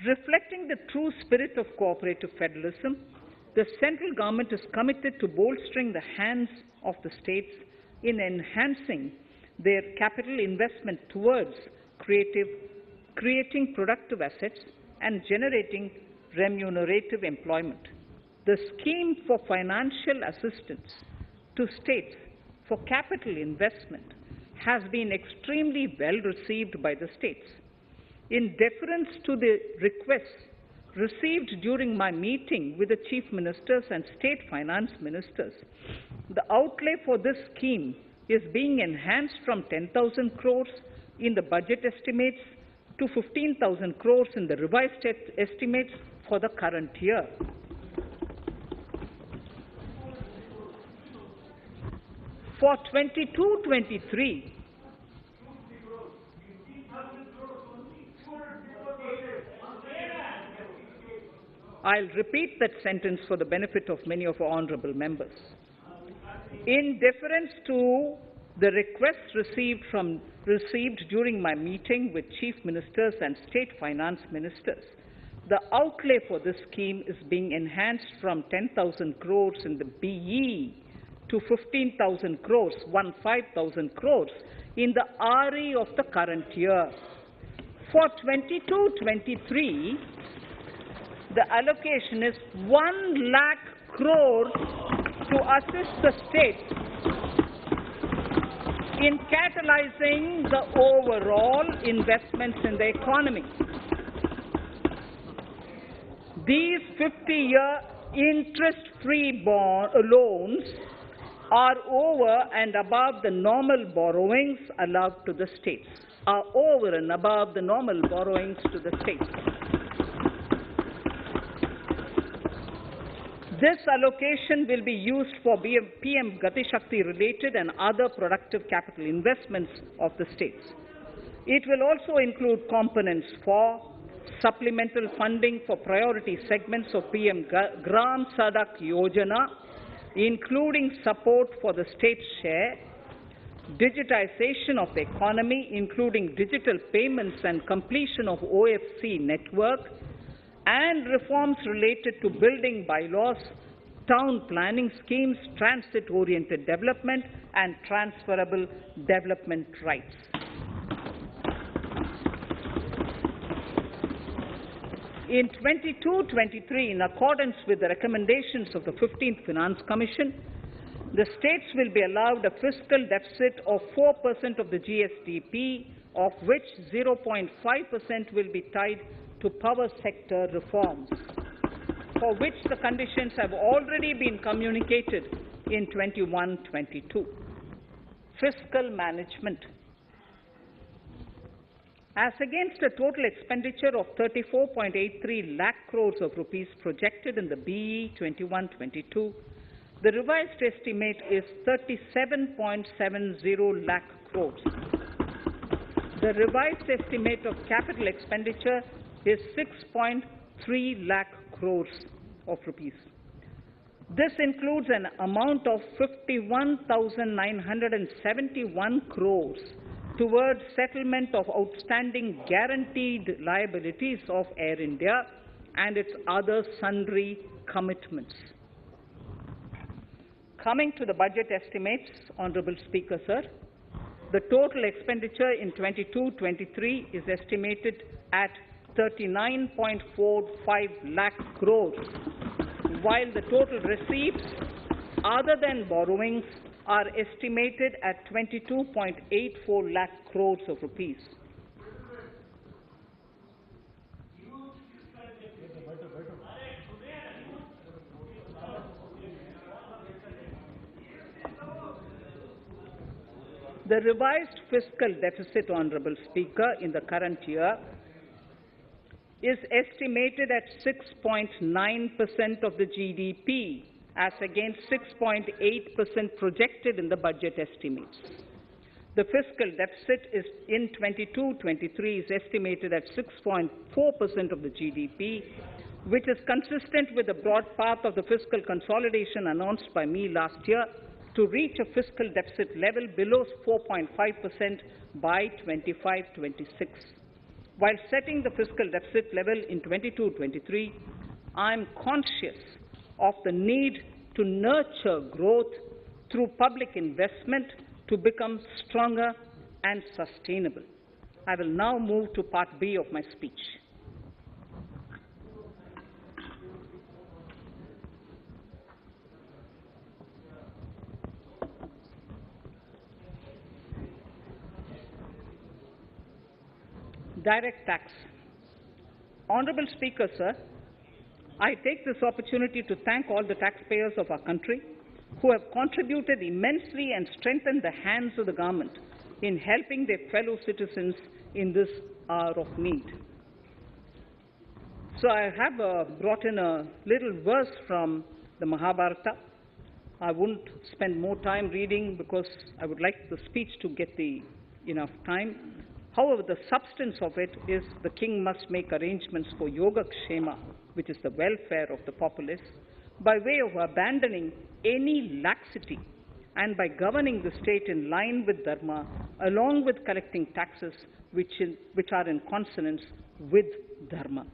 Reflecting the true spirit of cooperative federalism, the central government is committed to bolstering the hands of the states in enhancing their capital investment towards creating productive assets and generating remunerative employment. The scheme for financial assistance to states for capital investment has been extremely well received by the states. In deference to the requests received during my meeting with the chief ministers and state finance ministers, the outlay for this scheme is being enhanced from 10,000 crores in the budget estimates to 15,000 crores in the revised estimates for the current year. For 22-23, I'll repeat that sentence for the benefit of many of our honourable members. In deference to the requests received from received during my meeting with Chief Ministers and State Finance Ministers, the outlay for this scheme is being enhanced from 10,000 crores in the BE to 15,000 crores, 15,000 crores in the RE of the current year. For 22-23, the allocation is 1 lakh crores to assist the states in catalyzing the overall investments in the economy. These 50-year interest-free loans are over and above the normal borrowings allowed to the states, This allocation will be used for PM Gati Shakti related and other productive capital investments of the states. It will also include components for supplemental funding for priority segments of PM Gram Sadak Yojana, including support for the state's share, digitization of the economy, including digital payments and completion of OFC network, and reforms related to building bylaws, town planning schemes, transit-oriented development, and transferable development rights. In 22-23, in accordance with the recommendations of the 15th Finance Commission, the states will be allowed a fiscal deficit of 4% of the GSDP, of which 0.5% will be tied to power sector reforms, for which the conditions have already been communicated in 21-22. Fiscal management. As against a total expenditure of 34.83 lakh crores of rupees projected in the BE 21-22, the revised estimate is 37.70 lakh crores. The revised estimate of capital expenditure is 6.3 lakh crores of rupees. This includes an amount of 51,971 crores towards settlement of outstanding guaranteed liabilities of Air India and its other sundry commitments. Coming to the budget estimates, Honourable Speaker, sir, the total expenditure in 22-23 is estimated at 39.45 lakh crores, while the total receipts other than borrowings are estimated at 22.84 lakh crores of rupees. The revised fiscal deficit, Honourable Speaker, in the current year is estimated at 6.9% of the GDP, as against 6.8% projected in the budget estimates. The fiscal deficit is in 22-23 is estimated at 6.4% of the GDP, which is consistent with the broad path of the fiscal consolidation announced by me last year to reach a fiscal deficit level below 4.5% by 25-26. While setting the fiscal deficit level in 22-23, I am conscious of the need to nurture growth through public investment to become stronger and sustainable. I will now move to Part B of my speech. Direct tax. Honourable Speaker, sir, I take this opportunity to thank all the taxpayers of our country who have contributed immensely and strengthened the hands of the government in helping their fellow citizens in this hour of need. So I have brought in a little verse from the Mahabharata. I won't spend more time reading because I would like the speech to get enough time. However, the substance of it is the king must make arrangements for yoga kshema, which is the welfare of the populace, by way of abandoning any laxity and by governing the state in line with Dharma, along with collecting taxes which are in consonance with Dharma.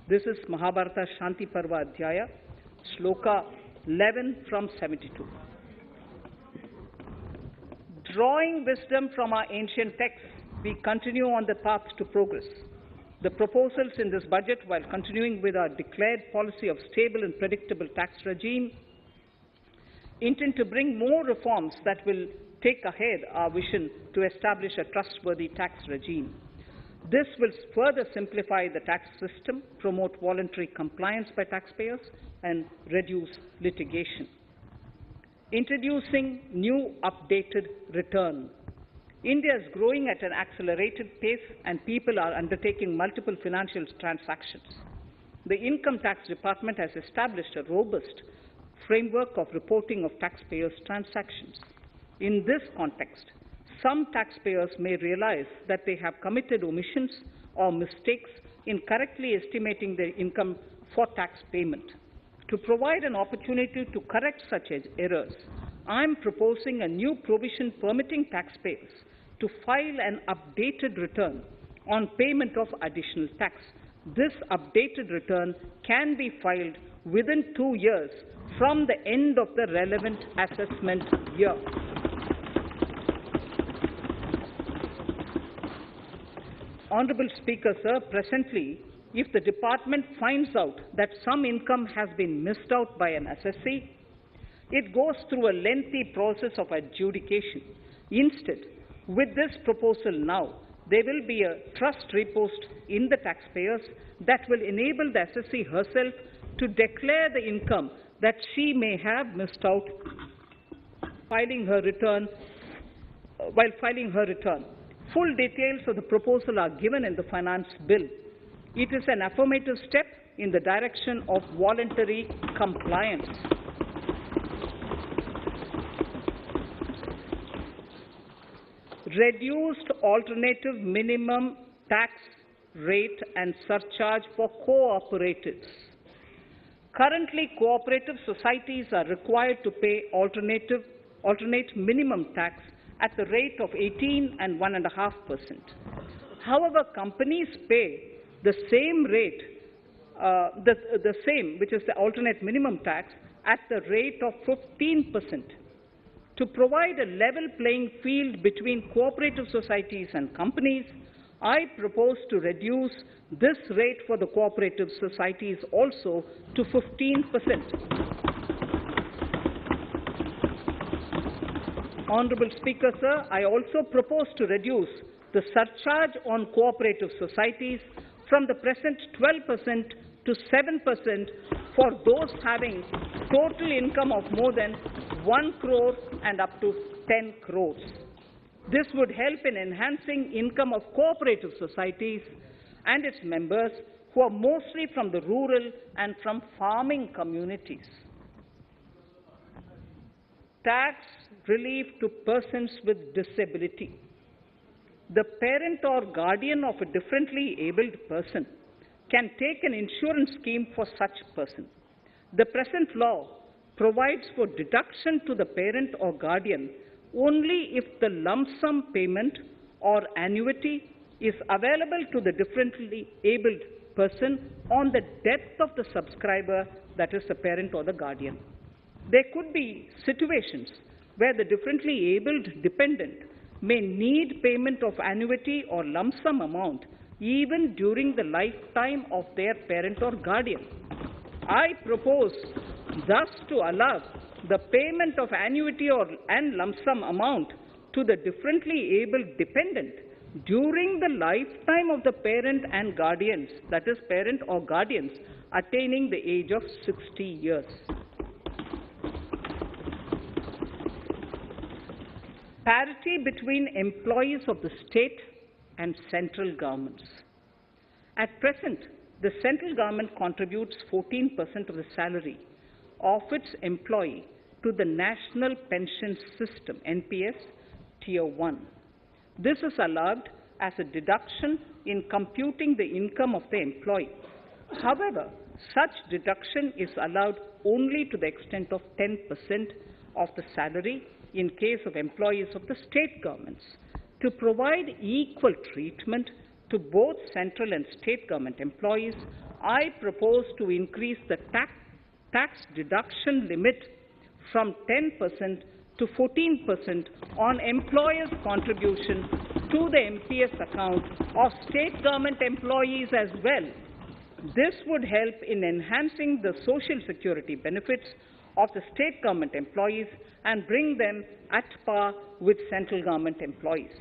This is Mahabharata Shanti Parva Adhyaya, Shloka 11 from 72. Drawing wisdom from our ancient texts, we continue on the path to progress. The proposals in this budget, while continuing with our declared policy of stable and predictable tax regime, intend to bring more reforms that will take ahead our vision to establish a trustworthy tax regime. This will further simplify the tax system, promote voluntary compliance by taxpayers, and reduce litigation. Introducing new updated return. India is growing at an accelerated pace, and people are undertaking multiple financial transactions. The Income Tax Department has established a robust framework of reporting of taxpayers' transactions. In this context, some taxpayers may realize that they have committed omissions or mistakes in correctly estimating their income for tax payment. To provide an opportunity to correct such errors, I am proposing a new provision permitting taxpayers to file an updated return on payment of additional tax. This updated return can be filed within 2 years from the end of the relevant assessment year. Honorable Speaker, sir, presently, if the department finds out that some income has been missed out by an assessee, it goes through a lengthy process of adjudication. Instead, with this proposal now, there will be a trust repost in the taxpayers that will enable the assessee herself to declare the income that she may have missed out while filing her return. Full details of the proposal are given in the finance bill. It is an affirmative step in the direction of voluntary compliance. Reduced alternative minimum tax rate and surcharge for cooperatives. Currently, cooperative societies are required to pay alternate minimum tax at the rate of 18 and 1.5%. However, companies pay the same rate, which is the alternate minimum tax, at the rate of 15%. To provide a level playing field between cooperative societies and companies, I propose to reduce this rate for the cooperative societies also to 15%. Honorable Speaker, sir, I also propose to reduce the surcharge on cooperative societies from the present 12% to 7% for those having total income of more than 1 crore and up to 10 crores. This would help in enhancing income of cooperative societies and its members who are mostly from the rural and from farming communities. Tax relief to persons with disability. The parent or guardian of a differently abled person can take an insurance scheme for such person. The present law provides for deduction to the parent or guardian only if the lump sum payment or annuity is available to the differently abled person on the death of the subscriber, that is the parent or the guardian. There could be situations where the differently abled dependent may need payment of annuity or lump sum amount even during the lifetime of their parent or guardian. I propose thus to allow the payment of annuity and lump sum amount to the differently abled dependent during the lifetime of the parent and guardians, that is parent or guardians, attaining the age of 60 years. Parity between employees of the state and central governments. At present, the central government contributes 14% of the salary of its employee to the National Pension System, NPS, Tier 1. This is allowed as a deduction in computing the income of the employee. However, such deduction is allowed only to the extent of 10% of the salary in case of employees of the state governments. To provide equal treatment to both central and state government employees, I propose to increase the tax deduction limit from 10% to 14% on employers' contribution to the MPS account of state government employees as well. This would help in enhancing the social security benefits of the state government employees and bring them at par with central government employees.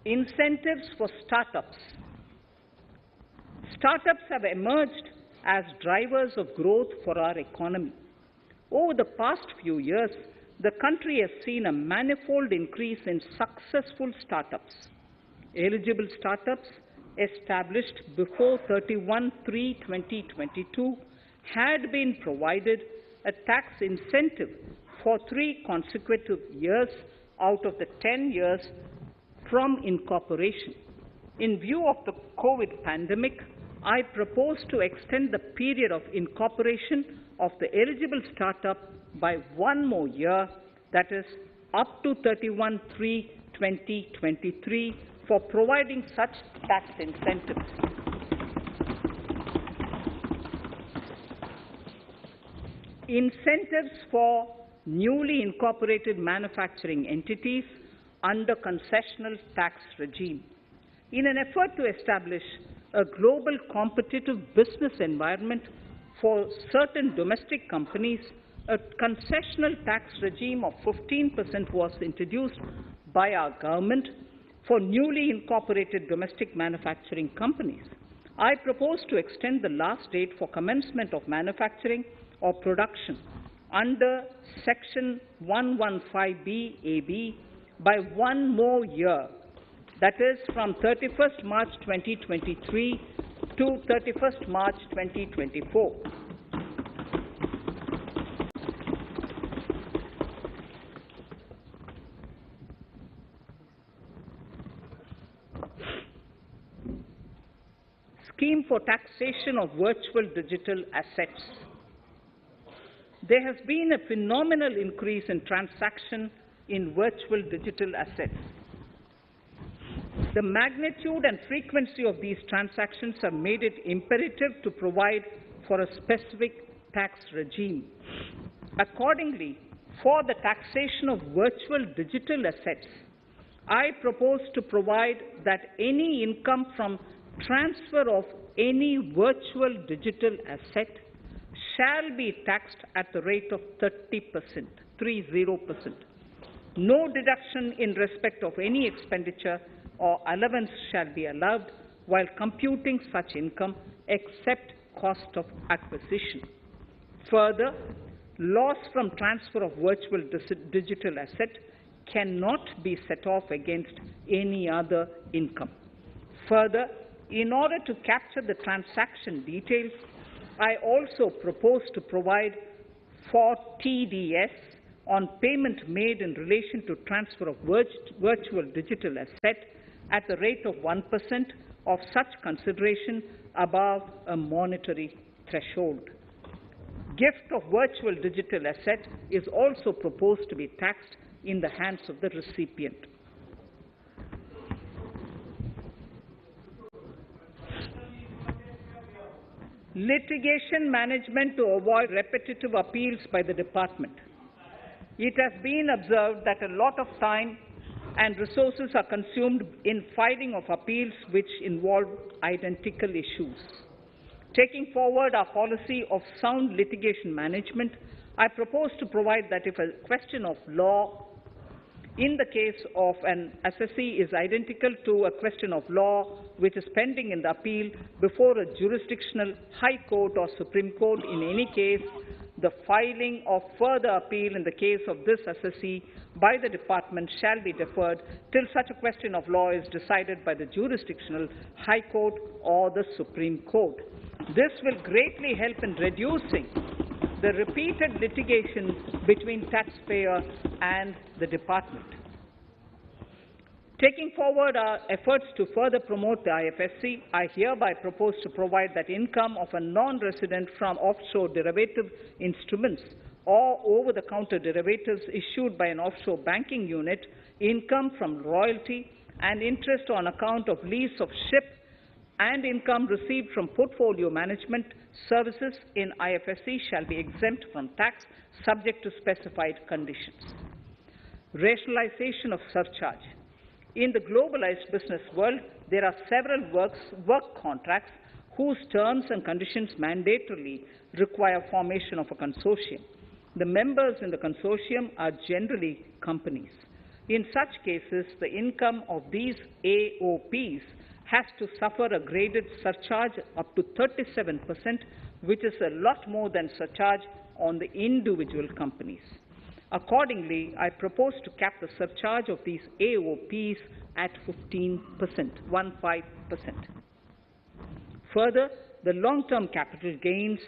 Incentives for startups. Startups have emerged as drivers of growth for our economy. Over the past few years, the country has seen a manifold increase in successful startups. Eligible startups established before 31/3/2022 had been provided a tax incentive for 3 consecutive years out of the 10 years from incorporation. In view of the COVID pandemic, I propose to extend the period of incorporation of the eligible startup by 1 more year, that is, up to 31/3/2023, for providing such tax incentives. Incentives for newly incorporated manufacturing entities under concessional tax regime. In an effort to establish a global competitive business environment for certain domestic companies, a concessional tax regime of 15% was introduced by our government for newly incorporated domestic manufacturing companies. I propose to extend the last date for commencement of manufacturing or production under Section 115B(ab) by 1 more year, that is, from 31st March 2023 to 31st March 2024. Scheme for taxation of virtual digital assets. There has been a phenomenal increase in transaction in virtual digital assets. The magnitude and frequency of these transactions have made it imperative to provide for a specific tax regime. Accordingly, for the taxation of virtual digital assets, I propose to provide that any income from transfer of any virtual digital asset shall be taxed at the rate of 30%, 30%. No deduction in respect of any expenditure or allowance shall be allowed while computing such income except cost of acquisition. Further, loss from transfer of virtual digital asset cannot be set off against any other income. Further, in order to capture the transaction details, I also propose to provide for TDS on payment made in relation to transfer of virtual digital asset at the rate of 1% of such consideration above a monetary threshold. Gift of virtual digital asset is also proposed to be taxed in the hands of the recipient. Litigation management to avoid repetitive appeals by the department. It has been observed that a lot of time and resources are consumed in filing of appeals which involve identical issues. Taking forward our policy of sound litigation management, I propose to provide that if a question of law in the case of an assessee is identical to a question of law which is pending in the appeal before a jurisdictional High Court or Supreme Court, in any case, the filing of further appeal in the case of this assessee by the department shall be deferred till such a question of law is decided by the jurisdictional High Court or the Supreme Court. This will greatly help in reducing the repeated litigation between taxpayer and the department. Taking forward our efforts to further promote the IFSC, I hereby propose to provide that income of a non-resident from offshore derivative instruments or over-the-counter derivatives issued by an offshore banking unit, income from royalty and interest on account of lease of ship, and income received from portfolio management services in IFSC shall be exempt from tax subject to specified conditions. Rationalization of surcharge. In the globalized business world, there are several work contracts whose terms and conditions mandatorily require formation of a consortium. The members in the consortium are generally companies. In such cases, the income of these AOPs has to suffer a graded surcharge up to 37%, which is a lot more than surcharge on the individual companies. Accordingly, I propose to cap the surcharge of these AOPs at 15%, 15%. Further, the long-term capital gains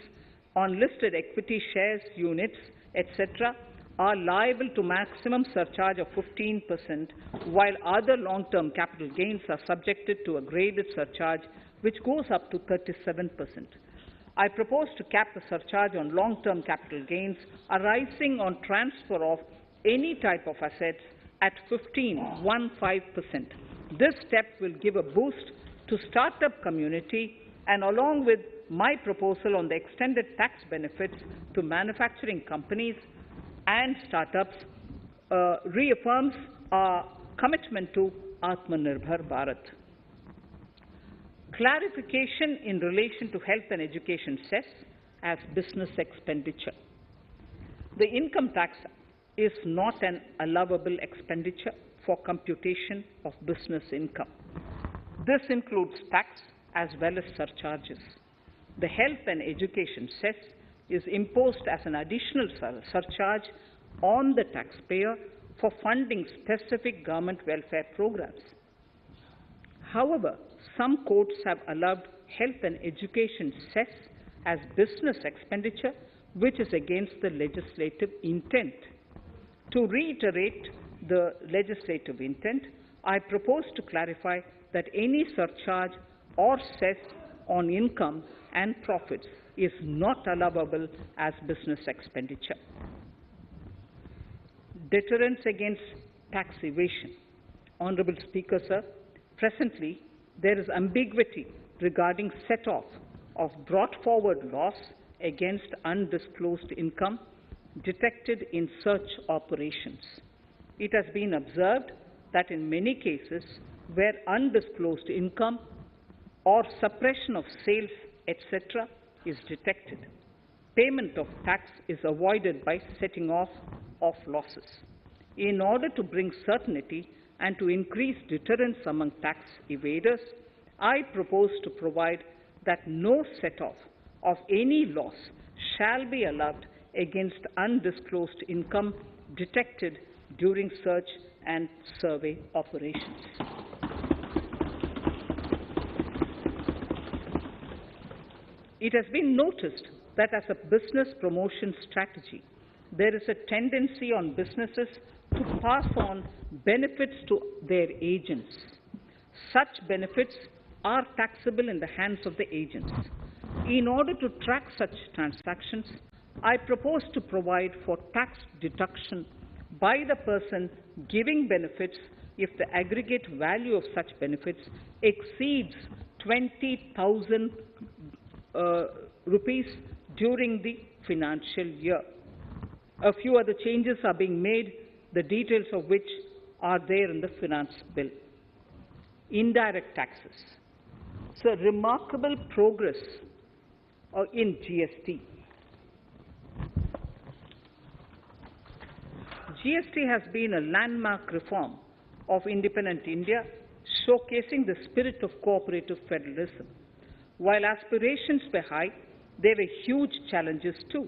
on listed equity shares, units, etc., are liable to maximum surcharge of 15%, while other long-term capital gains are subjected to a graded surcharge which goes up to 37%. I propose to cap the surcharge on long-term capital gains arising on transfer of any type of assets at 15%. This step will give a boost to startup community, and along with my proposal on the extended tax benefits to manufacturing companies and startups, reaffirms our commitment to Atmanirbhar Bharat. Clarification in relation to health and education cess as business expenditure. The income tax is not an allowable expenditure for computation of business income. This includes tax as well as surcharges. The health and education cess is imposed as an additional surcharge on the taxpayer for funding specific government welfare programs. However, some courts have allowed health and education cess as business expenditure, which is against the legislative intent. To reiterate the legislative intent, I propose to clarify that any surcharge or cess on income and profits is not allowable as business expenditure. Deterrence against tax evasion. Honourable Speaker, sir, presently there is ambiguity regarding set-off of brought-forward loss against undisclosed income detected in search operations. It has been observed that in many cases where undisclosed income or suppression of sales, etc., is detected, payment of tax is avoided by setting off of losses. In order to bring certainty and to increase deterrence among tax evaders, I propose to provide that no set-off of any loss shall be allowed against undisclosed income detected during search and survey operations. It has been noticed that as a business promotion strategy, there is a tendency on businesses to pass on benefits to their agents. Such benefits are taxable in the hands of the agents. In order to track such transactions, I propose to provide for tax deduction by the person giving benefits if the aggregate value of such benefits exceeds 20,000 rupees during the financial year. A few other changes are being made, the details of which are there in the finance bill. Indirect taxes. So, remarkable progress in GST. GST has been a landmark reform of independent India, showcasing the spirit of cooperative federalism. While aspirations were high, there were huge challenges too.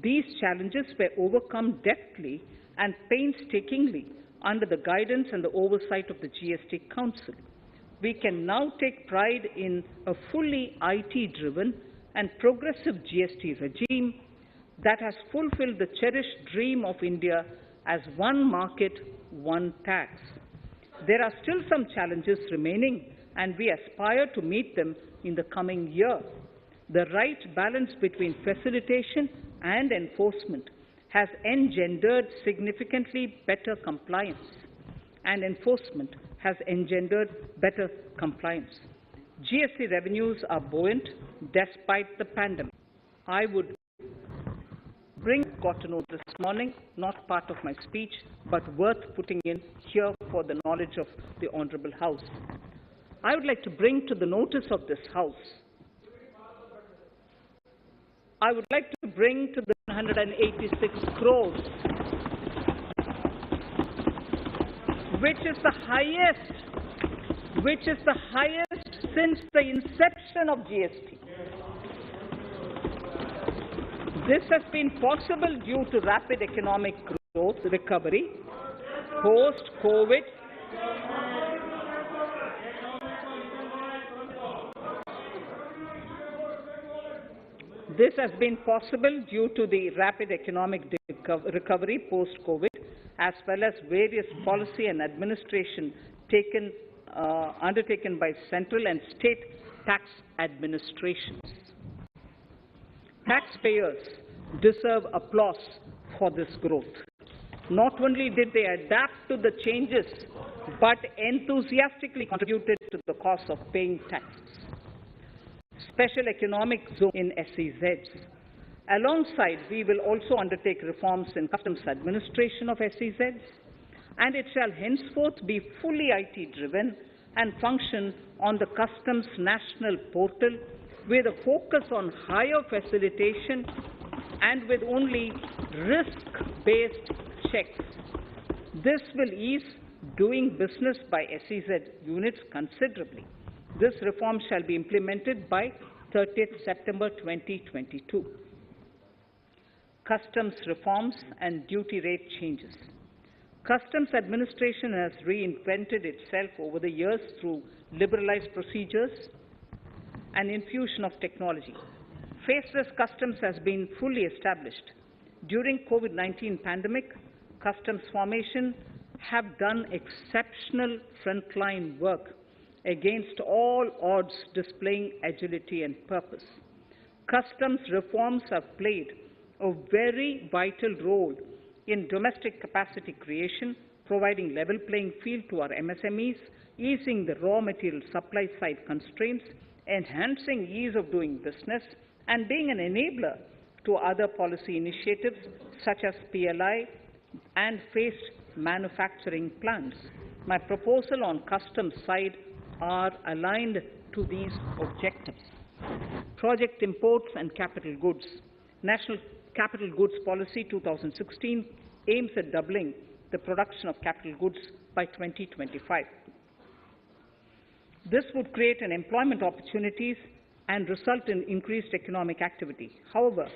These challenges were overcome deftly and painstakingly under the guidance and the oversight of the GST Council. We can now take pride in a fully IT-driven and progressive GST regime that has fulfilled the cherished dream of India as one market, one tax. There are still some challenges remaining, and we aspire to meet them in the coming year. The right balance between facilitation and enforcement has engendered significantly better compliance, and enforcement has engendered better compliance. GST revenues are buoyant despite the pandemic. I would got to know this morning, not part of my speech, but worth putting in here for the knowledge of the Honourable House. I would like to bring to the notice of this House, I would like to bring to the 186 crores, which is the highest since the inception of GST. This has been possible due to rapid economic growth, recovery, post-COVID, This has been possible due to the rapid economic recovery post-COVID, as well as various policy and administration undertaken by central and state tax administrations. Taxpayers deserve applause for this growth. Not only did they adapt to the changes, but enthusiastically contributed to the cost of paying taxes. Special economic zone in SEZs. Alongside, we will also undertake reforms in customs administration of SEZs, and it shall henceforth be fully IT-driven and function on the customs national portal with a focus on higher facilitation and with only risk-based checks. This will ease doing business by SEZ units considerably. This reform shall be implemented by 30th September 2022. Customs reforms and duty rate changes. Customs administration has reinvented itself over the years through liberalized procedures and infusion of technology. Faceless customs has been fully established. During COVID-19 pandemic, customs formation have done exceptional frontline work against all odds, displaying agility and purpose. Customs reforms have played a very vital role in domestic capacity creation, providing level playing field to our MSMEs, easing the raw material supply side constraints, enhancing ease of doing business, and being an enabler to other policy initiatives such as PLI and phased manufacturing plans. My proposal on customs side are aligned to these objectives. Project imports and capital goods. National Capital Goods Policy 2016 aims at doubling the production of capital goods by 2025. This would create an employment opportunities and result in increased economic activity. However,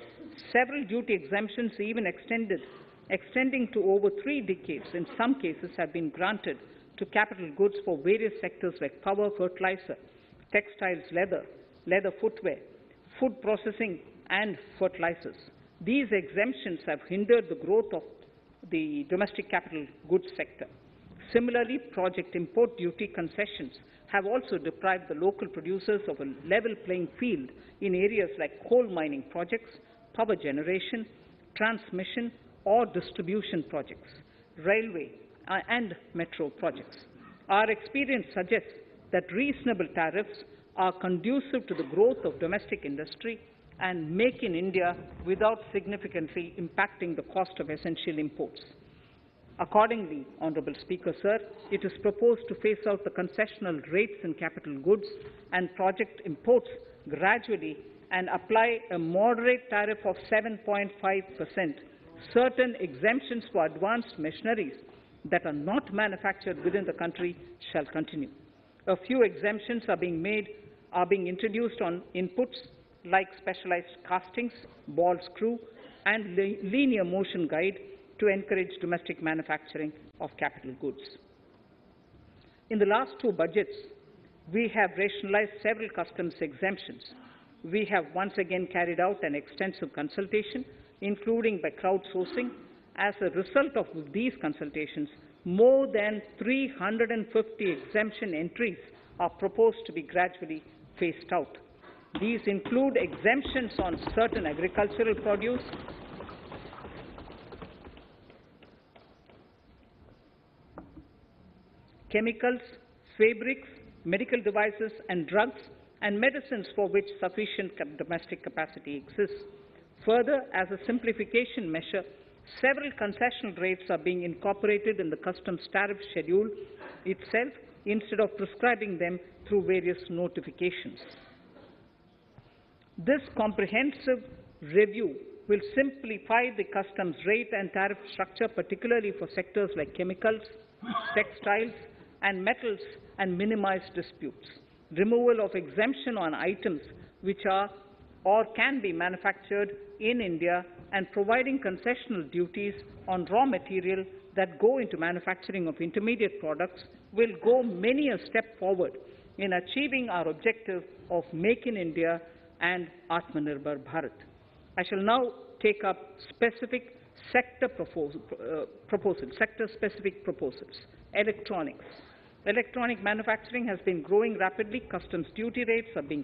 several duty exemptions, even extending to over 3 decades, in some cases have been granted to capital goods for various sectors like power, fertilizer, textiles, leather footwear, food processing, and fertilizers. These exemptions have hindered the growth of the domestic capital goods sector. Similarly, project import duty concessions have also deprived the local producers of a level playing field in areas like coal mining projects, power generation, transmission or distribution projects, railway and metro projects. Our experience suggests that reasonable tariffs are conducive to the growth of domestic industry and make in India without significantly impacting the cost of essential imports. Accordingly, Honourable Speaker, Sir, it is proposed to phase out the concessional rates in capital goods and project imports gradually and apply a moderate tariff of 7.5%. Certain exemptions for advanced machineries that are not manufactured within the country shall continue. A few exemptions are being introduced on inputs like specialized castings, ball screw, and linear motion guide to encourage domestic manufacturing of capital goods. In the last 2 budgets, we have rationalized several customs exemptions. We have once again carried out an extensive consultation, including by crowdsourcing. As a result of these consultations, more than 350 exemption entries are proposed to be gradually phased out. These include exemptions on certain agricultural produce, chemicals, fabrics, medical devices and drugs, and medicines for which sufficient domestic capacity exists. Further, as a simplification measure, several concessional rates are being incorporated in the customs tariff schedule itself instead of prescribing them through various notifications. This comprehensive review will simplify the customs rate and tariff structure, particularly for sectors like chemicals, textiles, and metals, and minimize disputes. Removal of exemption on items which are or can be manufactured in India, and providing concessional duties on raw material that go into manufacturing of intermediate products will go many a step forward in achieving our objective of Make in India and Atmanirbhar Bharat. I shall now take up specific sector-specific proposals. Electronics. Electronic manufacturing has been growing rapidly. Customs duty rates are being